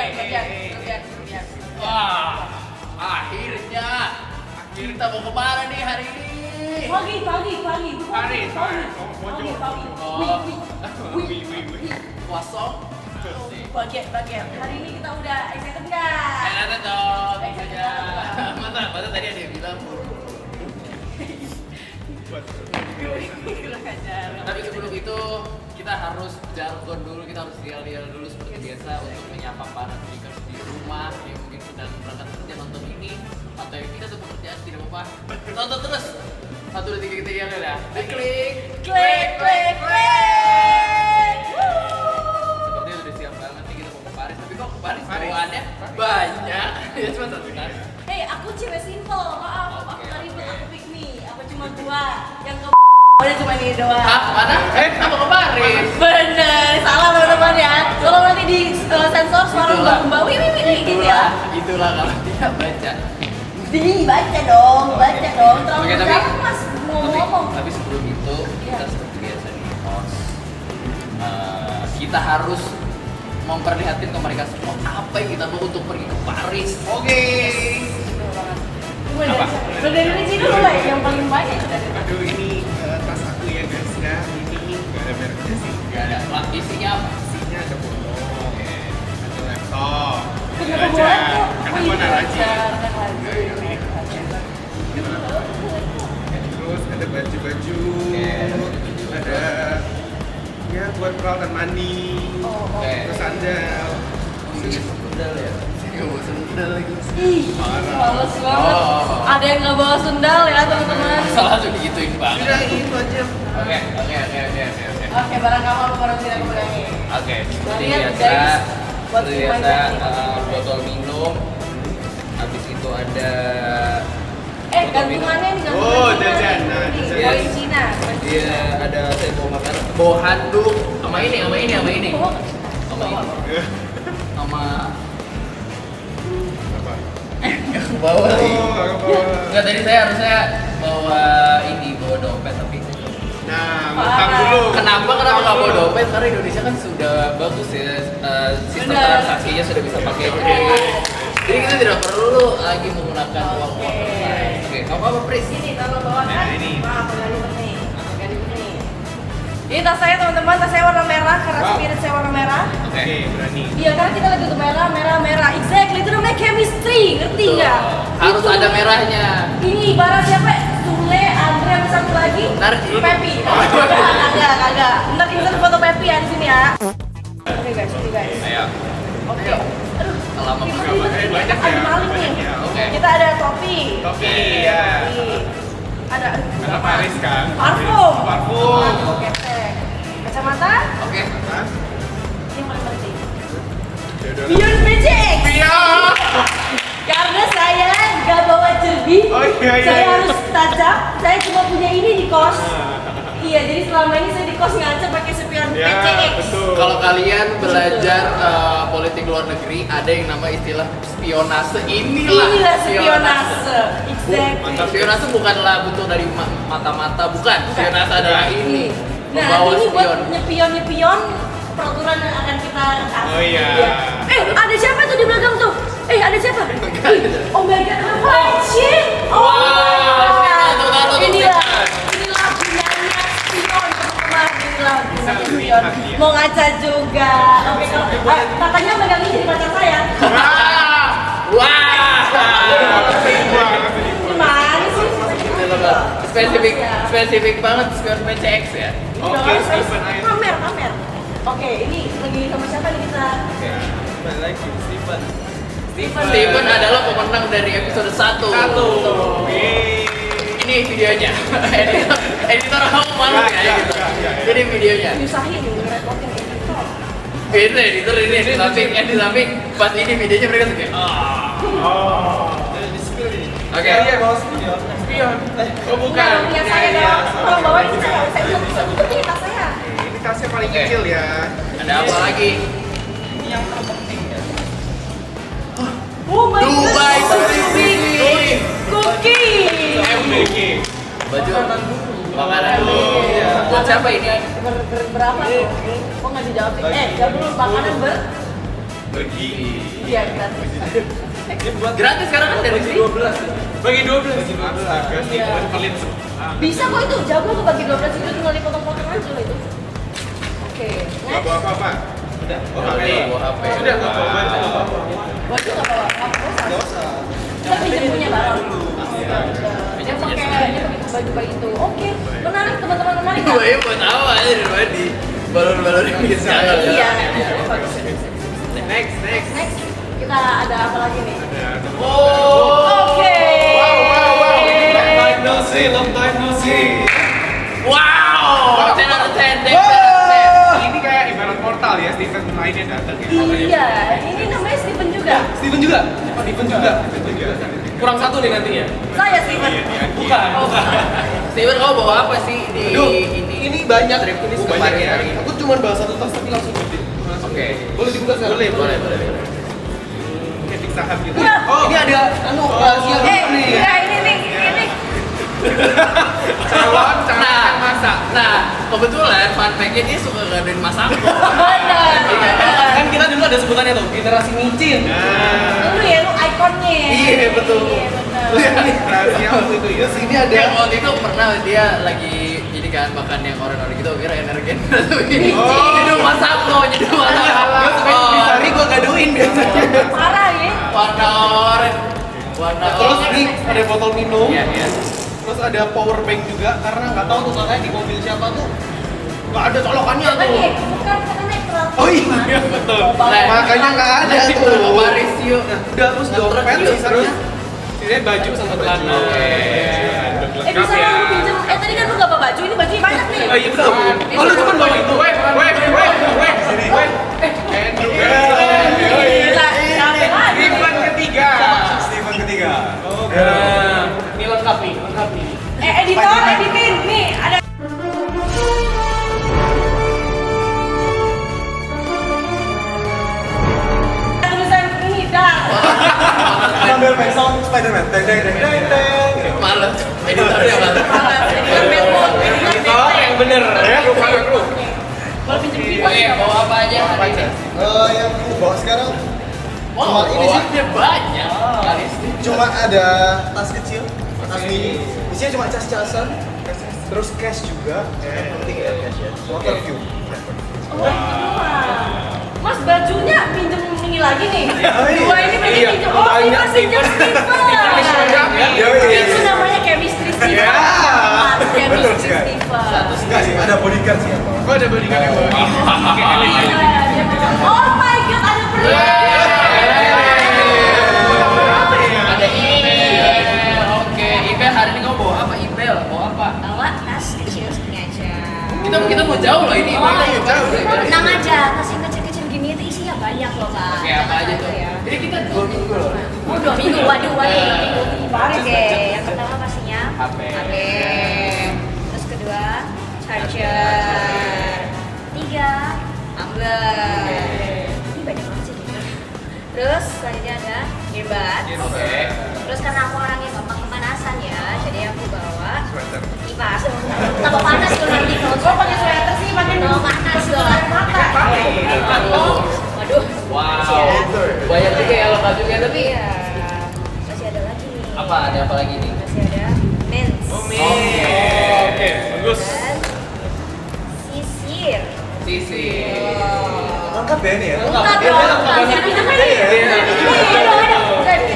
Kalian. Wah, akhirnya kita mau kemana nih hari ini? Pagi. Kosong. Bagian. Hari ini kita udah excited nggak? Ada dong, aja. Masa tadi ada yang bilang. Tapi sebelum itu kita harus jargon dulu, kita harus lial dulu seperti biasa untuk menyapa para speakers di rumah yang mungkin sedang berangkat kerja nonton ini atau yang tidak ada pekerjaan tidak apa-apa. Tonton terus. 1, 2, 3 kita yel ya. Klik. Seperti udah siap banget nih kita mau ke Paris. Tapi kok ke Paris bawaannya banyak. Ya cuma satu kan. Aku cewek simple, maaf. Aku tadi buat aku pick me. Apa cuma 2 yang ke udah cuma ini doang. Hah? Mana? Kita mau ke Paris. Bener, salah teman-teman ya. Kalau nanti di sensor suara mbak wih gitu ya. Itulah kalau tidak baca. Baca dong. Terlalu Oke, jauh mas ngomong. Tapi sebelum itu kita seperti biasa nih host. Kita harus memperlihatkan ke mereka semua apa yang kita mau untuk pergi ke Paris. Oke. Dari sini dulu lah yang paling banyak. Aduh ini tas aku ya guys ya, ini gak ada mereknya sih. Gak ada. Lah, isinya apa? Isinya ada foto, ada laptop, Kenapa ada boleh aja, kok? karena gua naraji. Terus ada baju-baju, ada ya buat peralatan mandi, terus sandal. Sendal ya. Sendal lagi. Ih, males banget. Ada yang nggak bawa sendal ya teman-teman. Salah tuh digituin banget. Udah itu aja. Oke. Oke, barang kamu apa barang tidak aku kurangi. Oke. Seperti Lihat, biasa. guys. Buat Seperti main biasa teknik. botol minum. Habis itu ada Gantungannya nih gantungan. Oh, jajan. Nah, jajan. Koin Cina. Iya, ada saya bawa makanan, bawa handuk, sama ini. Sama ini. Sama Apa? bawa lagi. Oh, Enggak, tadi saya harusnya bawa dompet tapi nah, ngutang dulu. Kenapa nggak bawa dompet? Karena Indonesia kan sudah bagus ya, sistem Benar. transaksinya sudah bisa pakai kredit. Jadi kita tidak perlu lagi menggunakan uang kertas. Oke, apa Pris? Ini taruh bawah Nah, kan? ini. Maaf, agak ribet nih. Ini tas saya teman-teman, tas saya warna merah karena Wow. spirit saya warna merah. Oke, berani. Iya, karena kita lagi tuh merah. Exactly, itu namanya chemistry, ngerti nggak? Harus Itu. ada merahnya. Ini ibarat siapa? Sule, Andre, sama satu lagi. Narji. Pepi. Kagak. Ntar kita foto Pepi ya di sini ya. Oke guys. Ayo. Oke. Aduh, Lama ini banget. Banyak ya, ada maling nih. banyak ya. Oke. Kita ada topi. Topi, ya. Ada Karena Paris kan. parfum. Parfum. Ketek. Kacamata. Oke. Hah? Ini yang paling penting. Deodoran. Beyond BJX. Iya. Karena saya nggak bawa jerbi, Oh, iya. saya harus tajam. Saya cuma punya ini di kos. Iya, jadi selama ini saya di kos ngaca pakai spion Ya, PCX. betul. Kalau kalian belajar politik luar negeri, ada yang nama istilah spionase. Inilah spionase. Exactly. Spionase bukanlah bentuk dari mata-mata, bukan. Spionase adalah ini. Nah, Membawa ini buat spion. nyepion peraturan yang akan kita kasih. Oh, iya. Ada siapa tuh di belakang tuh? Ada siapa? Oh my god, ada Panci. Wah, tunggu. Inilah gunanya spion teman-teman. Inilah gunanya spion. Mau ngaca juga. Oke, kalau katanya megang ini jadi pacar saya. Wah. Gimana sih? Spesifik banget spion PCX ya. Oke, Stephen Ayer. Pamer. Oke, ini lagi sama siapa nih kita? Balik lagi, Stephen. Steven adalah pemenang dari episode 1. Ini videonya. Editor kamu malu ya gitu. Ini videonya. Nyusahin ngerepotin editor. Ini editor ini di samping pas ini videonya mereka tuh kayak Oh. Oke. Iya, bawa spion. Spion. Oh, bukan. Punya saya dong. Kalau bawa ini saya belum bisa butuh ini tas saya. Ini tasnya paling Oke. kecil ya. Ada apa lagi? Ini yang terpenting ya. Oh my Dubai god, Cookie. cookie. MBG. Baju makanan dulu. Buat siapa ini? Berapa tuh? Kok nggak dijawab? Jawab dulu makanan Pergi. Iya, gratis. Gratis sekarang kan dari sini. Bagi 12. Iya. Bisa kok itu, jago tuh bagi 12 itu tinggal dipotong-potong aja loh itu. Oke, Nggak next. bawa apa-apa. Udah. Oh, HP. Bawa HP. Sudah nggak apa-apa. Baju nggak bawa apa-apa. Kita pinjam punya barang. Dia pakai baju kayak itu. Oke, menarik teman-teman, menarik nggak? Gue buat apa aja dari tadi? Balon-balon ini bisa. Iya, bagus. Next. Next, kita ada apa lagi nih? Oh. Oke. Long time no see. Wow. 10 out of 10. Ini kayak ibarat portal ya, Steven lainnya datang ya. Iya, ini namanya Steven juga. Steven juga. Kurang satu nih nantinya. Saya Steven. Bukan. Steven, kau bawa apa sih di Ini banyak. ini banyak ya. Aku cuma bawa satu tas tapi langsung gede. Oke. Boleh dibuka sekarang? Boleh. Kayak Big Sahab gitu. Wah. Oh, ini ada rahasia dulu nih. Iya, ini nih. Calon yang masak. Nah, kebetulan fun fact-nya dia suka ngadain masako. Benar. Kan kita dulu ada sebutannya tuh, generasi micin. Lu ya, lu ikonnya. Iya, betul. Iya, benar. Terus ini Rahasia waktu itu ya. terus ini ada Yang waktu itu pernah dia lagi jadi kan makan yang orang-orang gitu, kira energen. Jadi masako. Gue sampai di hari gue gaduin biasanya. Parah ya. Warna oranye. Warna Terus nih ada botol minum. Iya. Terus ada power bank juga karena nggak tahu tuh katanya di mobil siapa tuh nggak ada colokannya Lagi, tuh. bukan karena naik kelas. Oh iya betul. Nah, Makanya nggak ada nanti tuh. kalau Paris yuk. Udah terus dompet Terus, sisanya sisanya baju sama celana. Oke. Bisa lu pinjem. Tadi kan lu nggak bawa baju, ini bajunya banyak nih. Oh iya betul. Oh lu cuma bawa itu. Gila, sampai lagi. Steven ketiga. Ini lengkap nih. Editor, editin. Nih, ada. Tulisan ini, dah. Sambil main sound Spider-Man. Deng deng deng deng deng. Males. Editornya males. Editor Belmont. Oh yang bener ya. Kalau pinjem pipa Oke, bawa apa aja hari ini? Yang aku bawa sekarang Wow, ini sih. bawaannya banyak. Kali ini. cuma ada tas kecil, tas mini. Isinya cuma cas-casan, terus cash juga. Yang penting ya cash ya. Water view. Mas bajunya pinjem ini lagi nih. Oh, iya. Dua ini Iya, pinjem. Oh, ini banyak masih pinjem Steven. Yoi. Itu namanya chemistry Steven. Ya. Betul Chemistry sekali. Steven. Enggak sih, ada bodyguard sih. Oh, ada bodyguard yang bawa. Iya, dia memang. Oh my god, ada pria. Ada email. Oke, email hari ini kamu bawa apa? Email, bawa apa? Bawa tas kecil segini aja. Kita mau jauh loh ini. Oh, Jauh. tenang aja, tas yang kecil-kecil gini itu isinya banyak loh, Pak. Oke, apa aja tuh? Jadi kita 2 minggu loh. Oh, 2 minggu, waduh, 2 minggu. Oke, yang pertama pastinya HP. Terus kedua, charger. 3, tumbler. Ini banyak banget sih. Terus selanjutnya ada earbud. Oke. Terus karena aku orangnya gampang kepanasan ya, jadi aku bawa kipas. Tambah panas tuh nanti kalau pakai sweater sih, pakai panas dong. Oh, waduh. Wow. Banyak juga ya lokal juga tapi Iya. Masih ada lagi nih. apa? Ada apa lagi nih? Masih ada mens. Oke, bagus. Dan sisir. Sisi. Lengkap ya ini ya. Lengkap dong. Masih pinjam ini. Ada.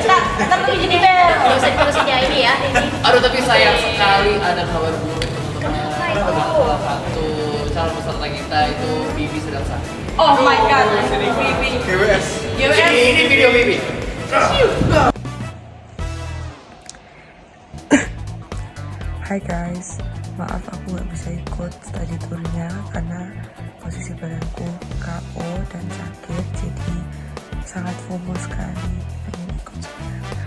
Kita pergi jadi bel. Gak usah diterusin ya ini ya. Aduh tapi sayang sekali ada kabar buruk Kenapa teman-teman. itu? Salah satu calon peserta kita itu Bibi sedang sakit. Oh my god. Bibi. GWS. Ini video Bibi. Hai guys, maaf aku nggak bisa ikut study tournya karena posisi badanku KO dan sakit, jadi sangat FOMO sekali pengen ikut sebenarnya.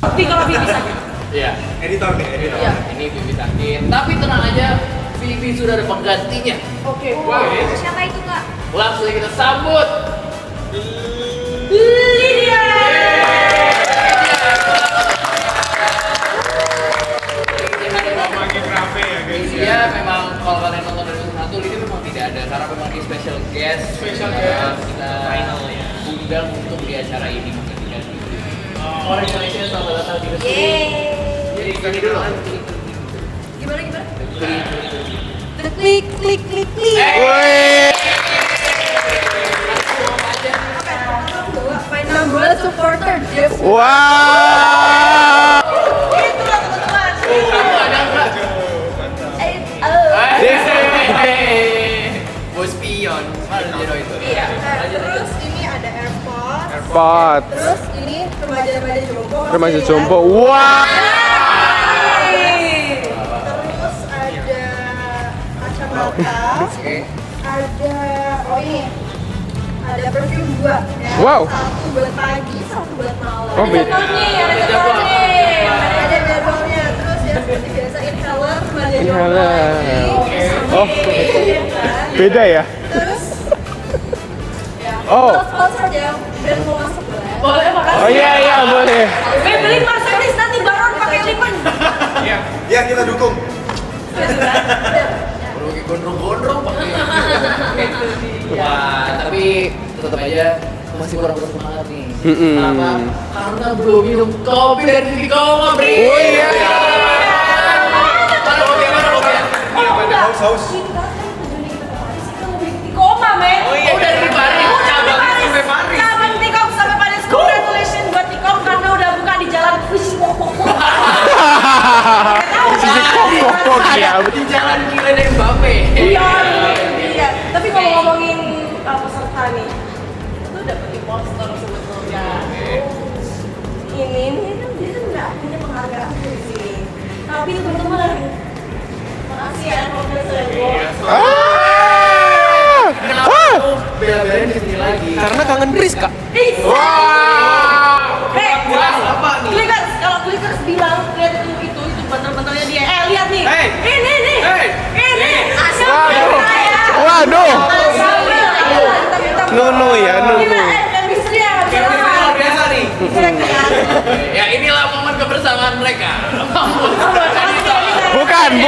Tapi kalau Bibi sakit. Iya. Editor nih, editor. Iya. Ini Bibi sakit. Tapi tenang aja, Bibi sudah ada penggantinya. Oke. Siapa itu, Kak? Langsung kita sambut. Lydia. Makin rame ya guys. Iya, memang kalau kalian nonton dari satu ini memang tidak ada karena memang di special guest. kita undang untuk di acara ini menggantikan diri. Congratulations selamat datang di Kesini. Jadi gini dulu. Gimana? Klik, klik, klik, klik. Final bola supporter Jeff. Wow. Itulah teman-teman. Bos pion, Zero itu. Iya. Terus ini ada AirPods. Pot. Terus ini remaja-remaja jompo. Remaja jompo. Wow. Terus ada kacamata. Ada ini. Ada perfume 2 ya. Wow. Satu buat pagi, satu buat malam. Oh, beda. Ada jadwalnya. Terus ya seperti biasa inhaler, remaja jompo. Inhaler. Oh. Iya. Beda ya? Terus ya. Oh. Sponsor ya, biar mau masuk boleh. Boleh, makasih. Oh iya boleh. Beli Mercedes nanti baron pakai lipen. Ya kita dukung. Perlu gondrong-gondrong pakai. Wah, tapi tetap aja masih kurang bersemangat nih. Kenapa? Karena belum minum kopi dari Titik Koma, Bri. Oh iya. Mana kopi? Haus. Di koma, men. Oh, dari Paris. Cabang sampai Paris. Cabang Tikom sampai Paris. Congratulations buat Tikom karena udah buka di jalan Sisi kok ya. Di jalan Kylian Mbappe. Iya. Tapi kalau ngomongin peserta nih, itu dapet imposter sebetulnya. Ini kan dia kan nggak punya penghargaan di sini. Tapi teman-teman, makasih ya Profesor. Kenapa lu bela-belain kesini lagi? Karena kangen Rizka. Clickers, kalau Clickers bilang lihat itu bantal-bantalnya dia. Lihat nih. Ini. Waduh. Nono ya, Nono. Chemistry ya. Luar biasa nih. Ya inilah momen kebersamaan mereka. Bukan.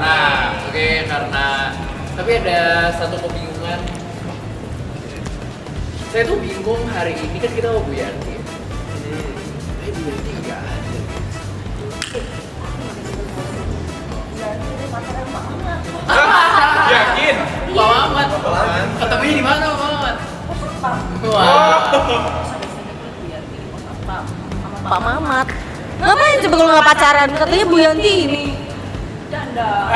Nah, oke, karena tapi ada satu kebingungan. Saya tuh bingung hari ini kan kita mau Bu Yanti. Tapi Bu Yanti nggak ada. Yakin? Pak Mamat. Ketemunya di mana Pak Mamat? Wah. Pak Mamat. Ngapain coba kalau nggak pacaran? Katanya Bu Yanti ini. Janda.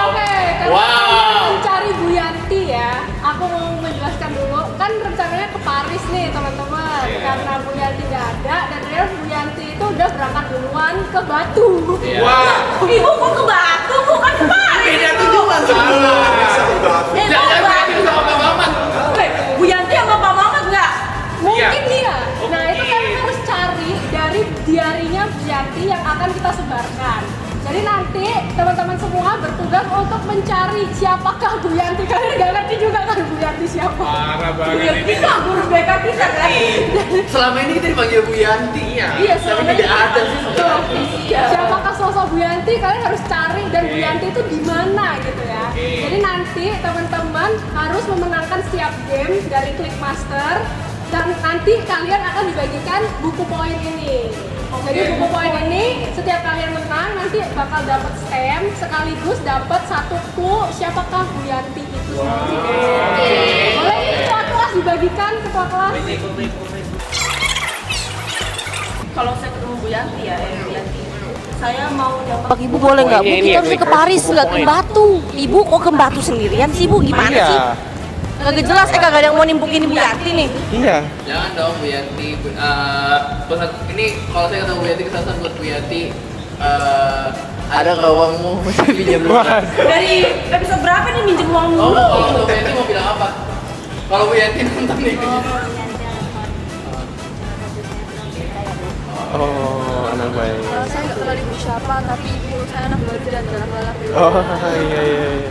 Oke, Wow. mencari Bu Yanti ya. Aku mau menjelaskan dulu. Kan rencananya ke Paris nih teman-teman. Karena Bu Yanti nggak ada dan ternyata Bu Yanti itu udah berangkat duluan ke Batu. Ibu kok ke Batu, bukan ke Paris. Beda tujuan salah. Jangan Batu. sama Pak Mamat. Bu Yanti sama Pak Mamat nggak? Mungkin dia. Nah itu kalian harus cari dari diarinya Bu Yanti yang akan kita sebarkan. Jadi nanti teman-teman semua bertugas untuk mencari siapakah Bu Yanti. Kalian nggak ngerti juga kan Bu Yanti siapa? Parah Bu banget Yanti ini. mah guru BK kita kan? Selama ini kita dipanggil Bu Yanti. Iya, Tapi tidak ada sih sebenarnya. Iya. Siapakah sosok Bu Yanti? Kalian harus cari dan Bu Yanti itu di mana gitu ya. Jadi nanti teman-teman harus memenangkan setiap game dari Clickmaster dan nanti kalian akan dibagikan buku poin ini. Jadi buku poin ini setiap kalian menang nanti bakal dapat stamp sekaligus dapat satu clue siapakah Bu Yanti itu sendiri. Boleh nih ketua kelas dibagikan ketua kelas. Kalau saya ketemu Bu Yanti ya, Bu Yanti. Saya mau nyapa Ibu boleh nggak? Bu, kita harusnya ke Paris nggak ke Batu. Ibu kok ke Batu sendirian sih Bu? Gimana Iya. sih? Kagak jelas, kagak ada yang mau nimbukin Bu Yanti nih. Iya. Jangan dong Bu Yanti. Pesan ini kalau saya ketemu Bu Yanti kesan buat Bu Yanti. Ada nggak uangmu? Saya pinjam dulu. Dari episode berapa nih minjem uang Oh, dulu? kalau Bu Yanti mau bilang apa? Kalau Bu Yanti nonton ini. Oh, anak baik. Saya nggak kenal ibu siapa, tapi ibu saya anak belajar dan galak-galak. Oh, iya.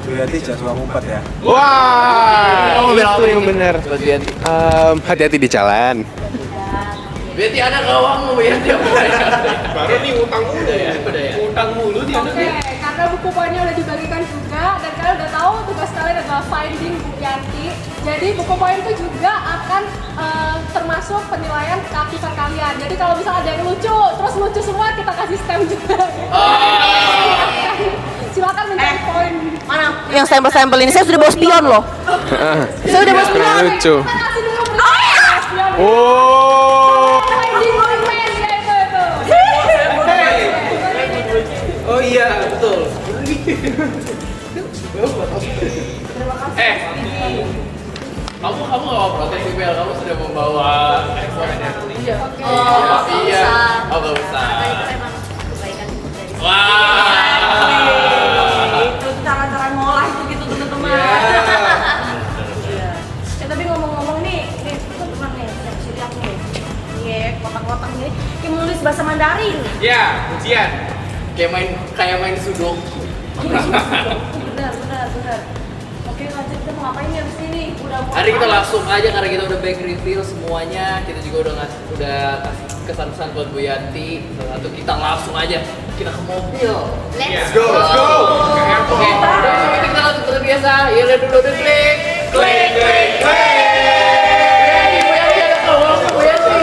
Bu Yanti jangan suka ngumpet ya. Wah, itu yang benar. Buat Bu Yanti. Hati-hati di jalan. Berarti ada uangmu ya tiap hari. Baru nih utang mulu ya. Udah ya. Utang mulu dia. Oke, karena buku poinnya udah dibagikan juga dan kalian udah tahu tugas kalian adalah finding Bu Yanti. Jadi buku poin itu juga akan termasuk penilaian keaktifan kalian. Jadi kalau misalnya ada yang lucu, terus lucu semua kita kasih stem juga. Silakan mencari poin. Mana? Yang stempel-stempel ini saya sudah bawa spion loh. Saya udah bawa spion. Lucu. Kita kasih dulu spion. Oh. Finding monument ya itu. Oh iya, betul. Kamu nggak mau protes sih Bel, kamu sudah membawa eksponen ya? Iya. Iya. Oh nggak usah. Karena itu memang kebaikan dari Wah. Itu cara-cara ngolah itu gitu teman-teman. Ya tapi ngomong-ngomong nih, itu teman nih, saya lihat nih. Iya, kotak-kotak nih, kayak menulis bahasa Mandarin. Ya, ujian. Kayak main sudoku. Benar. Oke, lanjut kita mau ngapain nih abis ini? Udah mau. Hari kita langsung aja karena kita udah back reveal semuanya. Kita juga udah kasih kesan-kesan buat Bu Yanti. Salah satu kita langsung aja kita ke mobil. Let's Go, let's go. Oke, udah kita langsung seperti biasa. Ya lihat dulu udah klik. Bu Yanti ada kawal Bu Yanti.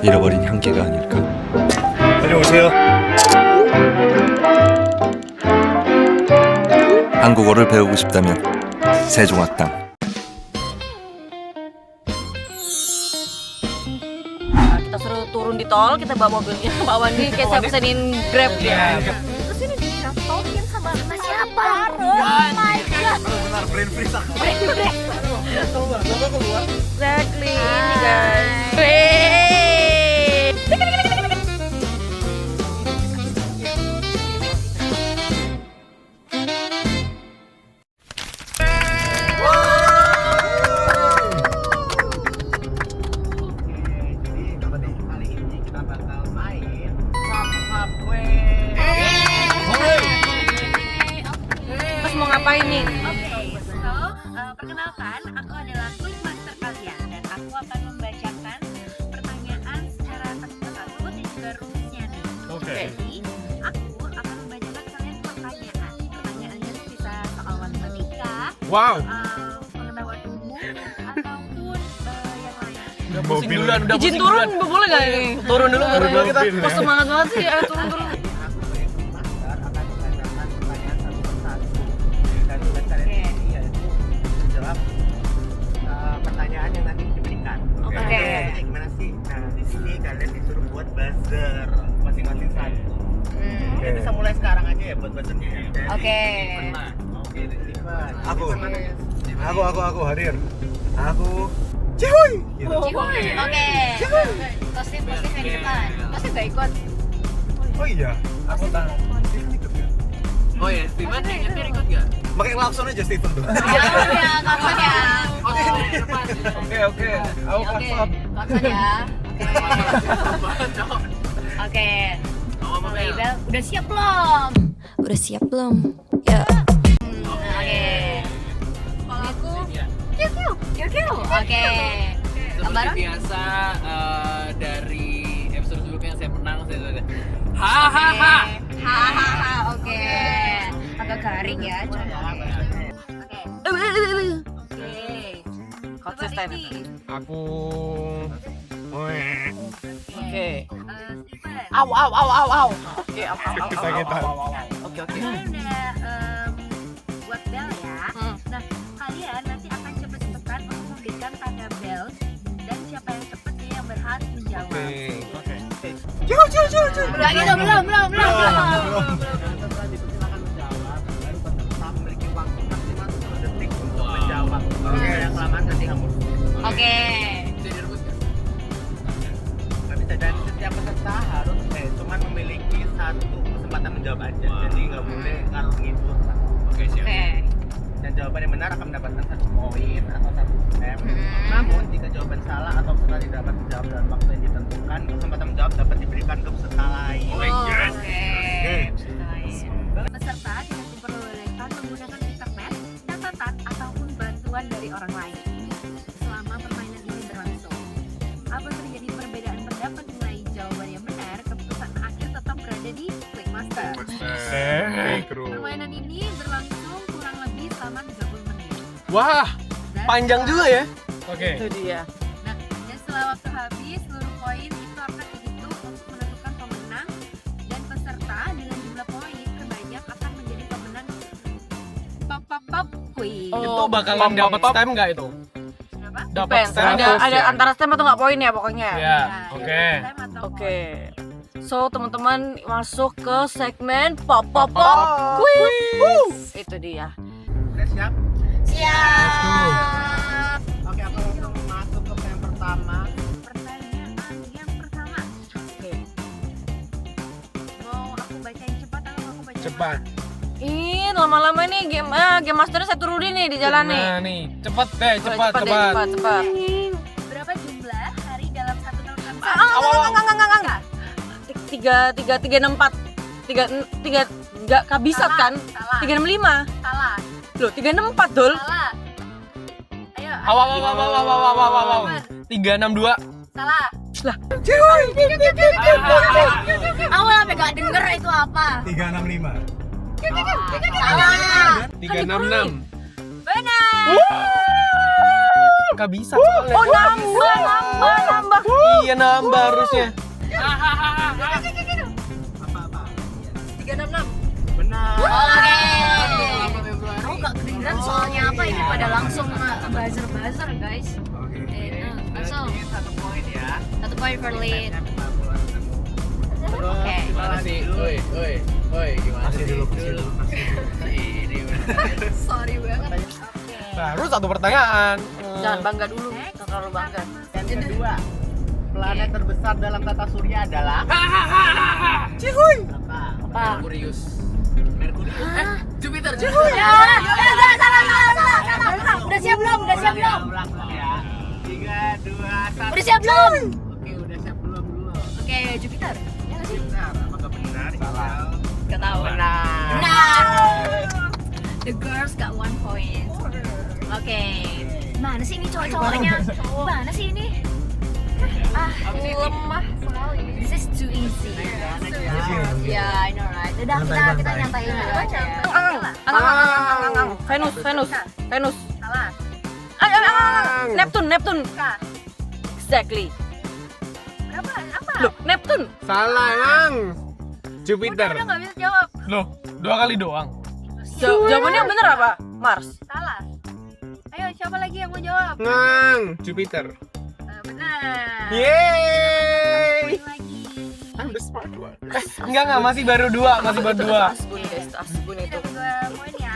잃어버린 향기가 아닐까. 다녀오세요. 한국어를 배우고 싶다면 세종학당. Kita suruh turun di tol, kita bawa mobilnya. Pak Wandi kayak saya pesenin Grab ya. Terus ini dicontohin sama siapa? Oh my god. Benar, brain freeze aku. Exactly, ini guys. Terus mau ngapain nih? Perkenalkan, aku adalah quiz master kalian dan aku akan membacakan pertanyaan secara tertulis dan juga rumusnya nih. Jadi, aku akan membacakan kalian pertanyaan. Pertanyaannya itu bisa soal matematika, Wow. pengetahuan umum, ataupun yang lain. Udah pusing duluan, udah Izin pusing turun, duluan. boleh gak ini? Turun dulu kita. Kok semangat banget sih, ayo turun. Pertanyaan yang nanti diberikan. Oke. Gimana sih? Nah, di sini kalian disuruh buat buzzer masing-masing satu. Kita bisa mulai sekarang aja ya buat buzzernya. Oke. Oke, Steven. Aku hadir. Aku Cihuy. Gitu. Oke. Positif yang di depan. Positif gak ikut. Oh iya, aku tahu. Oh ya, Steven yang nyetir ikut gak? Pakai klakson aja Steven tuh. Jauh ya, kapan ya? Oke. Aku klakson. Kapan ya? Oke. Bel, udah siap belum? Udah siap belum? Ya. Oke. Kalau aku, kiu. Oke. Seperti biasa dari episode sebelumnya saya menang, saya hahaha. Oke. Agak garing ya, coba. Oke. Konsisten. Aku. Oke. Steven. Au. Oke, au. Kesakitan. Oke. Kalian udah buat bel ya. Nah, kalian nanti akan cepet-cepetan untuk memberikan tanda bel dan siapa yang cepet dia yang berhak menjawab. Oke. Belum gitu, belum. Memiliki waktu maksimal 10 detik untuk menjawab. Kalau yang kelamaan nanti kamu. Oke. Nggak bisa, dan setiap peserta harus cuman memiliki satu kesempatan menjawab aja. Jadi nggak boleh ngaruh ngibur. Oke, siap. Oke. Dan jawaban yang benar akan mendapatkan 1 poin atau 1 M. Namun jika jawaban salah atau peserta tidak dapat menjawab dalam waktu yang ditentukan, kesempatan menjawab dapat diberikan ke peserta lain. Oke. Peserta menggunakan internet, catatan, ataupun bantuan dari orang lain. Selama permainan ini berlangsung, apabila terjadi perbedaan pendapat mengenai jawaban yang benar, keputusan akhir tetap berada di Clickmaster. Permainan ini berlangsung kurang lebih selama 30 menit. Wah, panjang juga ya. Oke. Itu dia. Nah, dan setelah waktu habis, seluruh poin itu akan dihitung untuk menentukan pemenang, dan peserta dengan jumlah poin terbanyak akan menjadi pemenang pop quiz. Itu bakalan dapat stem nggak itu? Dapat stem Ada antara stem atau nggak poin ya pokoknya. Ya, oke. Oke. So teman-teman masuk ke segmen pop quiz. Itu dia. Udah siap? Siap. Oke, aku langsung masuk ke yang pertama. Pertanyaan yang pertama. Oke. Mau aku bacain cepat atau aku bacain? Cepat. Ih, lama-lama nih game masternya saya turunin nih di jalan nih. Nah nih, cepat deh, cepat. Cepat. Berapa jumlah hari dalam satu tahun? Enggak. 364. 3 enggak kabisat kan? Salah. 365. Salah. Loh, 364, Dul. Salah. Ayo. Awal. 362. Salah. Lah. Awal sampai gak denger itu apa? 365. Salah. 366. Benar. Gak bisa soalnya. Oh, nambah. Iya, nambah harusnya. Apa-apa? 366. Benar. Oke. Aku gak kedengeran soalnya apa ini pada langsung buzzer guys. Langsung. Berarti 1 poin ya. 1 poin for lead. Terus Oke. Gimana sih? Woi, gimana sih? Ini Sorry banget. Baru satu pertanyaan. Jangan bangga dulu. Jangan terlalu bangga. yang kedua. Planet terbesar dalam tata surya adalah Cihuy. apa? Merkurius. Jupiter. Ya, salah. Udah siap belum? Ulang ya. 3, 2, 1. Udah siap belum? Oke, udah siap belum dulu? Oke, Jupiter. Ya nggak sih? Benar, apakah benar? Salah. Gak tahu. Benar. The girls got 1 point. Oke. Mana sih ini cowok-cowoknya? Mana sih ini? Lemah sekali. This is too easy. Yeah, I know right. Udah kita nyantain dulu aja. Venus. Salah. Neptune. Exactly. Berapa? Apa? Loh, Neptune. Salah, Ang. Jupiter. Udah nggak bisa jawab. Loh, 2 kali doang. Jawabannya yang bener apa? Mars. Salah. Ayo, siapa lagi yang mau jawab? Ngang, Jupiter. Benar. Yeay. Lagi. I'm the smart one. Enggak, masih baru 2. Asbun guys, asbun itu. Dua poin ya.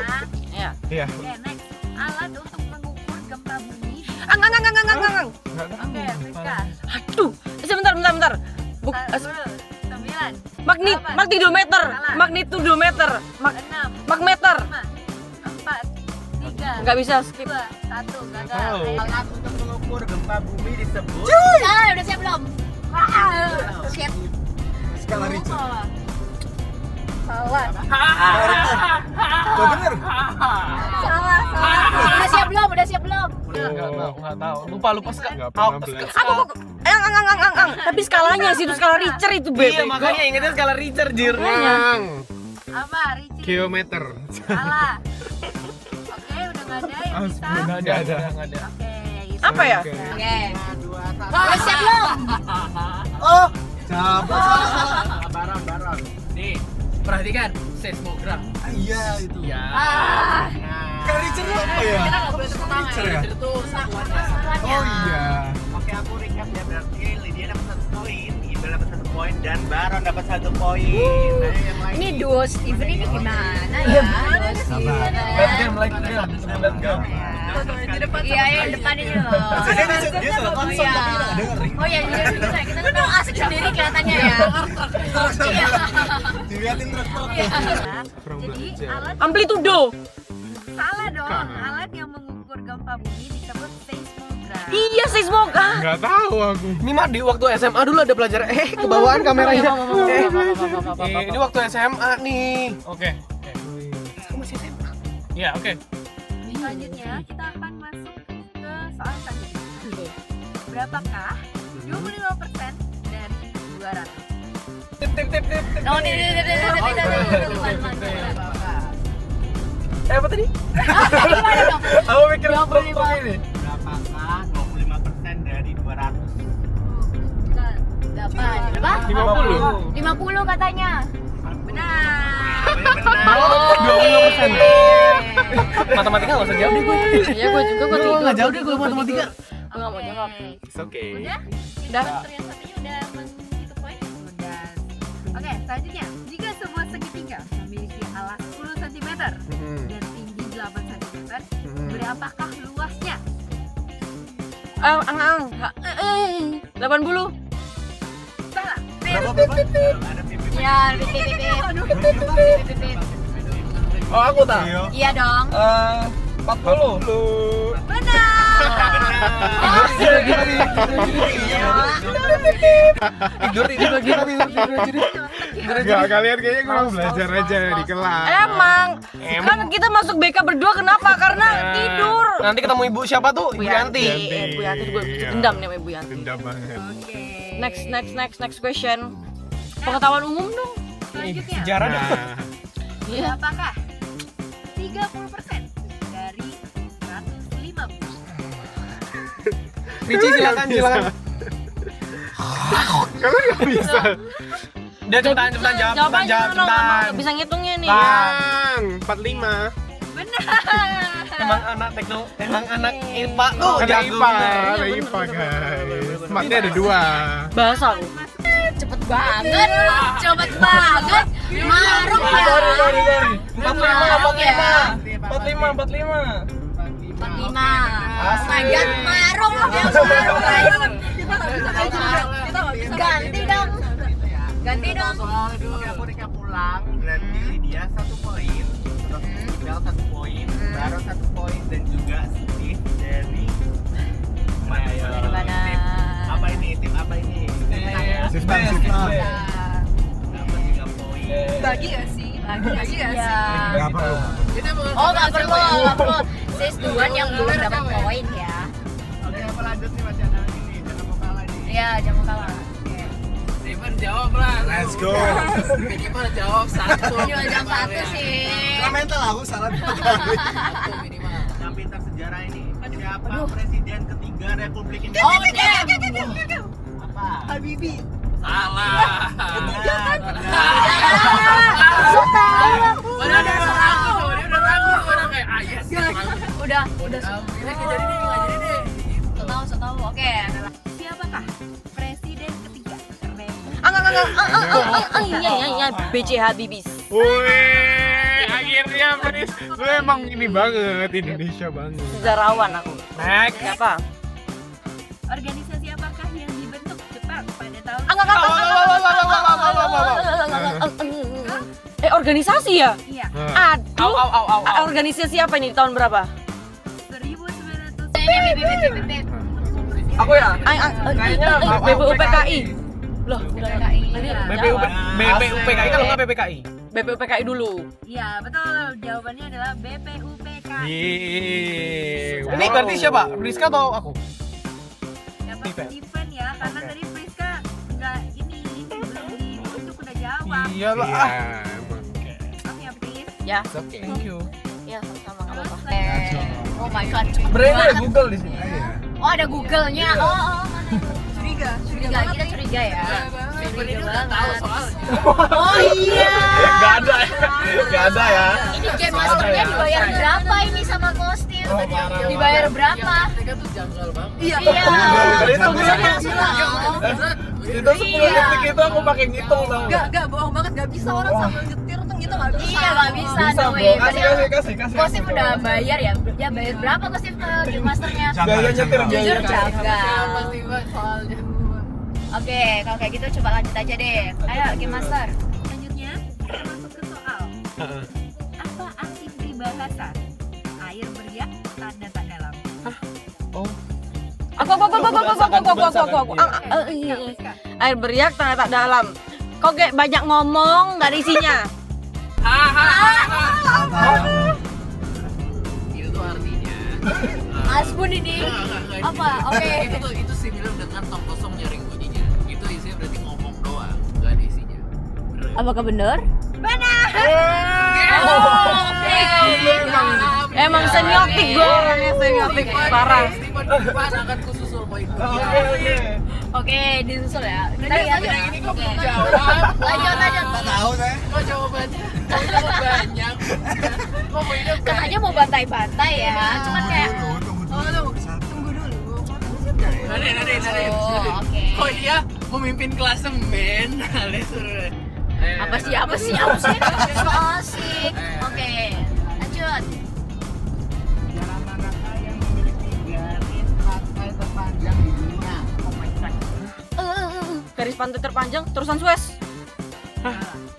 Ya. Iya. Oke, next. Alat untuk mengukur gempa bumi. Oke, Friska. Aduh, sebentar. 9. Magnitudometer. Magnitudometer. 6. Magmeter. 4. 3. Nggak bisa skip. 2. 1. Gagal. Tahu. Ayo. Alat untuk mengukur gempa bumi disebut Udah siap belum? Shit. Skala Richter. Salah. Kok bener? Salah. Udah siap belum? Enggak tahu. Lupa sekali. Enggak Aku tapi skalanya sih itu skala Richter itu bete. Iya, makanya ingetnya skala Richter, Jir. Makanya. Apa? Ricci. Geometer. Salah. Oke, udah nggak ada yang bisa. Enggak ada. Oke. Gitu. Apa ya? Oke. 2, 1. Udah siap belum? Oh, sabar. Baron. Nih, perhatikan seismograf. Iya itu. Ya. Skala Richter itu apa ya? Kita nggak boleh tepuk tangan. Richter ya? Itu satuannya. Oh iya. Oke, aku recap ya, berarti Lydia dapat 1 poin, Ibel dapat 1 poin, dan Baron dapat 1 poin. Ayo yang lain. Ini duo Steven ini gimana ya? Duo Steven. Let's go. Iya, yang depan ini loh. Dia salah konsol Iya. tapi nggak denger. Oh iya, bisa. Kita kan asik sendiri kelihatannya ya. Iya. Diliatin truk-truk. Iya. Jadi alat Amplitudo. salah dong. Alat yang mengukur gempa bumi disebut seismograf. Iya, seismograf. Enggak tahu aku. Ini mah di waktu SMA dulu ada pelajaran. Kebawaan kameranya. Ini waktu SMA nih. Oke. Aku masih SMA. Iya, oke. Selanjutnya kita akan masuk ke soal selanjutnya. Berapakah 25% dari 200? Tip. Oh, Apa tadi? Gimana dong? Aku mikir 25. ini. Berapakah 25% dari 200? 50 katanya. Benar. 25%. Matematika nggak usah jawab deh gue. Iya, gue juga gue tidur. Nggak jawab deh gue matematika. Gue nggak mau jawab. It's okay. Udah? Udah. Yang satunya udah menghitung poin? Udah. Oke, selanjutnya. Jika sebuah segitiga memiliki alas 10 cm dan tinggi 8 cm, berapakah luasnya? 80. Salah. Berapa? Ya, pipit. Oh, aku tahu. Iya dong. 40. Benar. Tidur lagi. Enggak, kalian kayaknya gue mau belajar aja di kelas. Emang. Kan kita masuk BK berdua kenapa? Karena tidur. Nanti ketemu ibu siapa tuh? Ibu Yanti. Ibu Yanti gue dendam nih sama Ibu Yanti. Dendam banget. Next question. Pengetahuan umum dong. Selanjutnya. Sejarah dah. Berapakah 30% dari 150? Rici silakan. Kalian nggak bisa. Dia cepetan jawab. Nggak bisa ngitungnya nih. Bang, 45. Benar. Emang anak tekno, emang anak IPA tuh Ada jago. IPA, guys. Smartnya ada 2. Bahasa lu. Cepet banget. Maruk ya. Sorry. 45. 45. Sayang maruk. Ganti dong. Oke, aku recap ulang. Berarti Lydia 1 poin, terus Iqbal 1 poin, Baro 1 poin, dan juga Steve dari Mana? Apa ini? Tim apa ini? Siftan. Dapat 3 poin. Bagi gak sih? Nggak perlu. Oh, nggak perlu. Sis duluan yang belum dapat poin ya. Oke, apa lanjut nih, masih ada lagi nih. Jangan mau kalah nih. Iya, jangan mau kalah. Steven jawab lah. Let's go. Minimal jawab 1. Minimal jawab 1 sih. Gak mental aku salah. Minimal. Yang pintar sejarah ini. Siapa presiden ketiga Republik Oh, Indonesia? udah. Apa? Habibie. Salah. Benar. Udah ragu. Udah kayak yes. Udah. Ini jadi deh. So tahu. Oke. Siapakah presiden ketiga? Iya, BC Habibis. Wih, akhirnya Paris. Lu emang ini banget, Indonesia banget. Sejarawan aku. Next. Siapa? Organisasi apakah yang dibentuk Jepang pada tahun Organisasi ya? Iya. Aduh. Organisasi apa ini tahun berapa? 1900. Aku ya. Kayaknya BPUPKI. Loh, BPUPKI kalau nggak PPKI. BPUPKI dulu. Iya, betul. Jawabannya adalah BPUPKI. Ini berarti siapa? Rizka atau aku? Dapat Steven ya, karena tadi Priska nggak belum ditunjuk udah jawab. Iyalah. Oke, ya Pris. Ya. Thank you. Ya, sama nggak apa-apa. Oh my god, cepet Berarti ada banget. Google di sini. Oh, ada Google-nya. Oh. Curiga kita curiga ya. Steven ini udah tahu soalnya. Oh iya. Nggak ada ya. Ini game masternya dibayar berapa ini sama kostum? Dibayar berapa? Mereka tuh janggal banget. Iya. Itu 10 detik itu aku pakai ngitung tau. Gak bohong banget, gak bisa orang sambil nyetir tuh gitu gak bisa. Iya, nggak bisa. Bisa, No bro. way. Kasih. Kostum udah bayar ya? Ya bayar berapa kostum ke game masternya? Gaya nyetir Jujur biaya. jagal. Tiba-tiba soalnya. Oke, kalau kayak gitu coba lanjut aja deh. Ayo, game master. Selanjutnya kita masuk ke soal. Apa arti peribahasa? Air beriak, tanda tak dalam. Aku. Air beriak tanda tak dalam. Kok kayak banyak ngomong nggak ada isinya? Asbun ini. Apa? Oke. Itu similar dengan tong kosong nyaring bunyinya. Itu isinya berarti ngomong doang, nggak ada isinya. Apakah benar? Benar. Emang semiotik gue orangnya, semiotik parah. Pas akan kususul poin. Oke, disusul ya. Kita Tanya lihat ini ya. kok Oke. belum jawab. Lanjut. Nggak tahu saya. Kok jawabannya? Kok banyak? Kok poinnya Katanya mau bantai-bantai ya. Cuman kayak tunggu dulu. Nade. Oh, oke. Kok dia memimpin klasemen? Apa sih? So asik. Oke. Lanjut. Daerah manakah yang memiliki garis pantai terpanjang di dunia? Oh my god. Garis pantai terpanjang terusan Suez.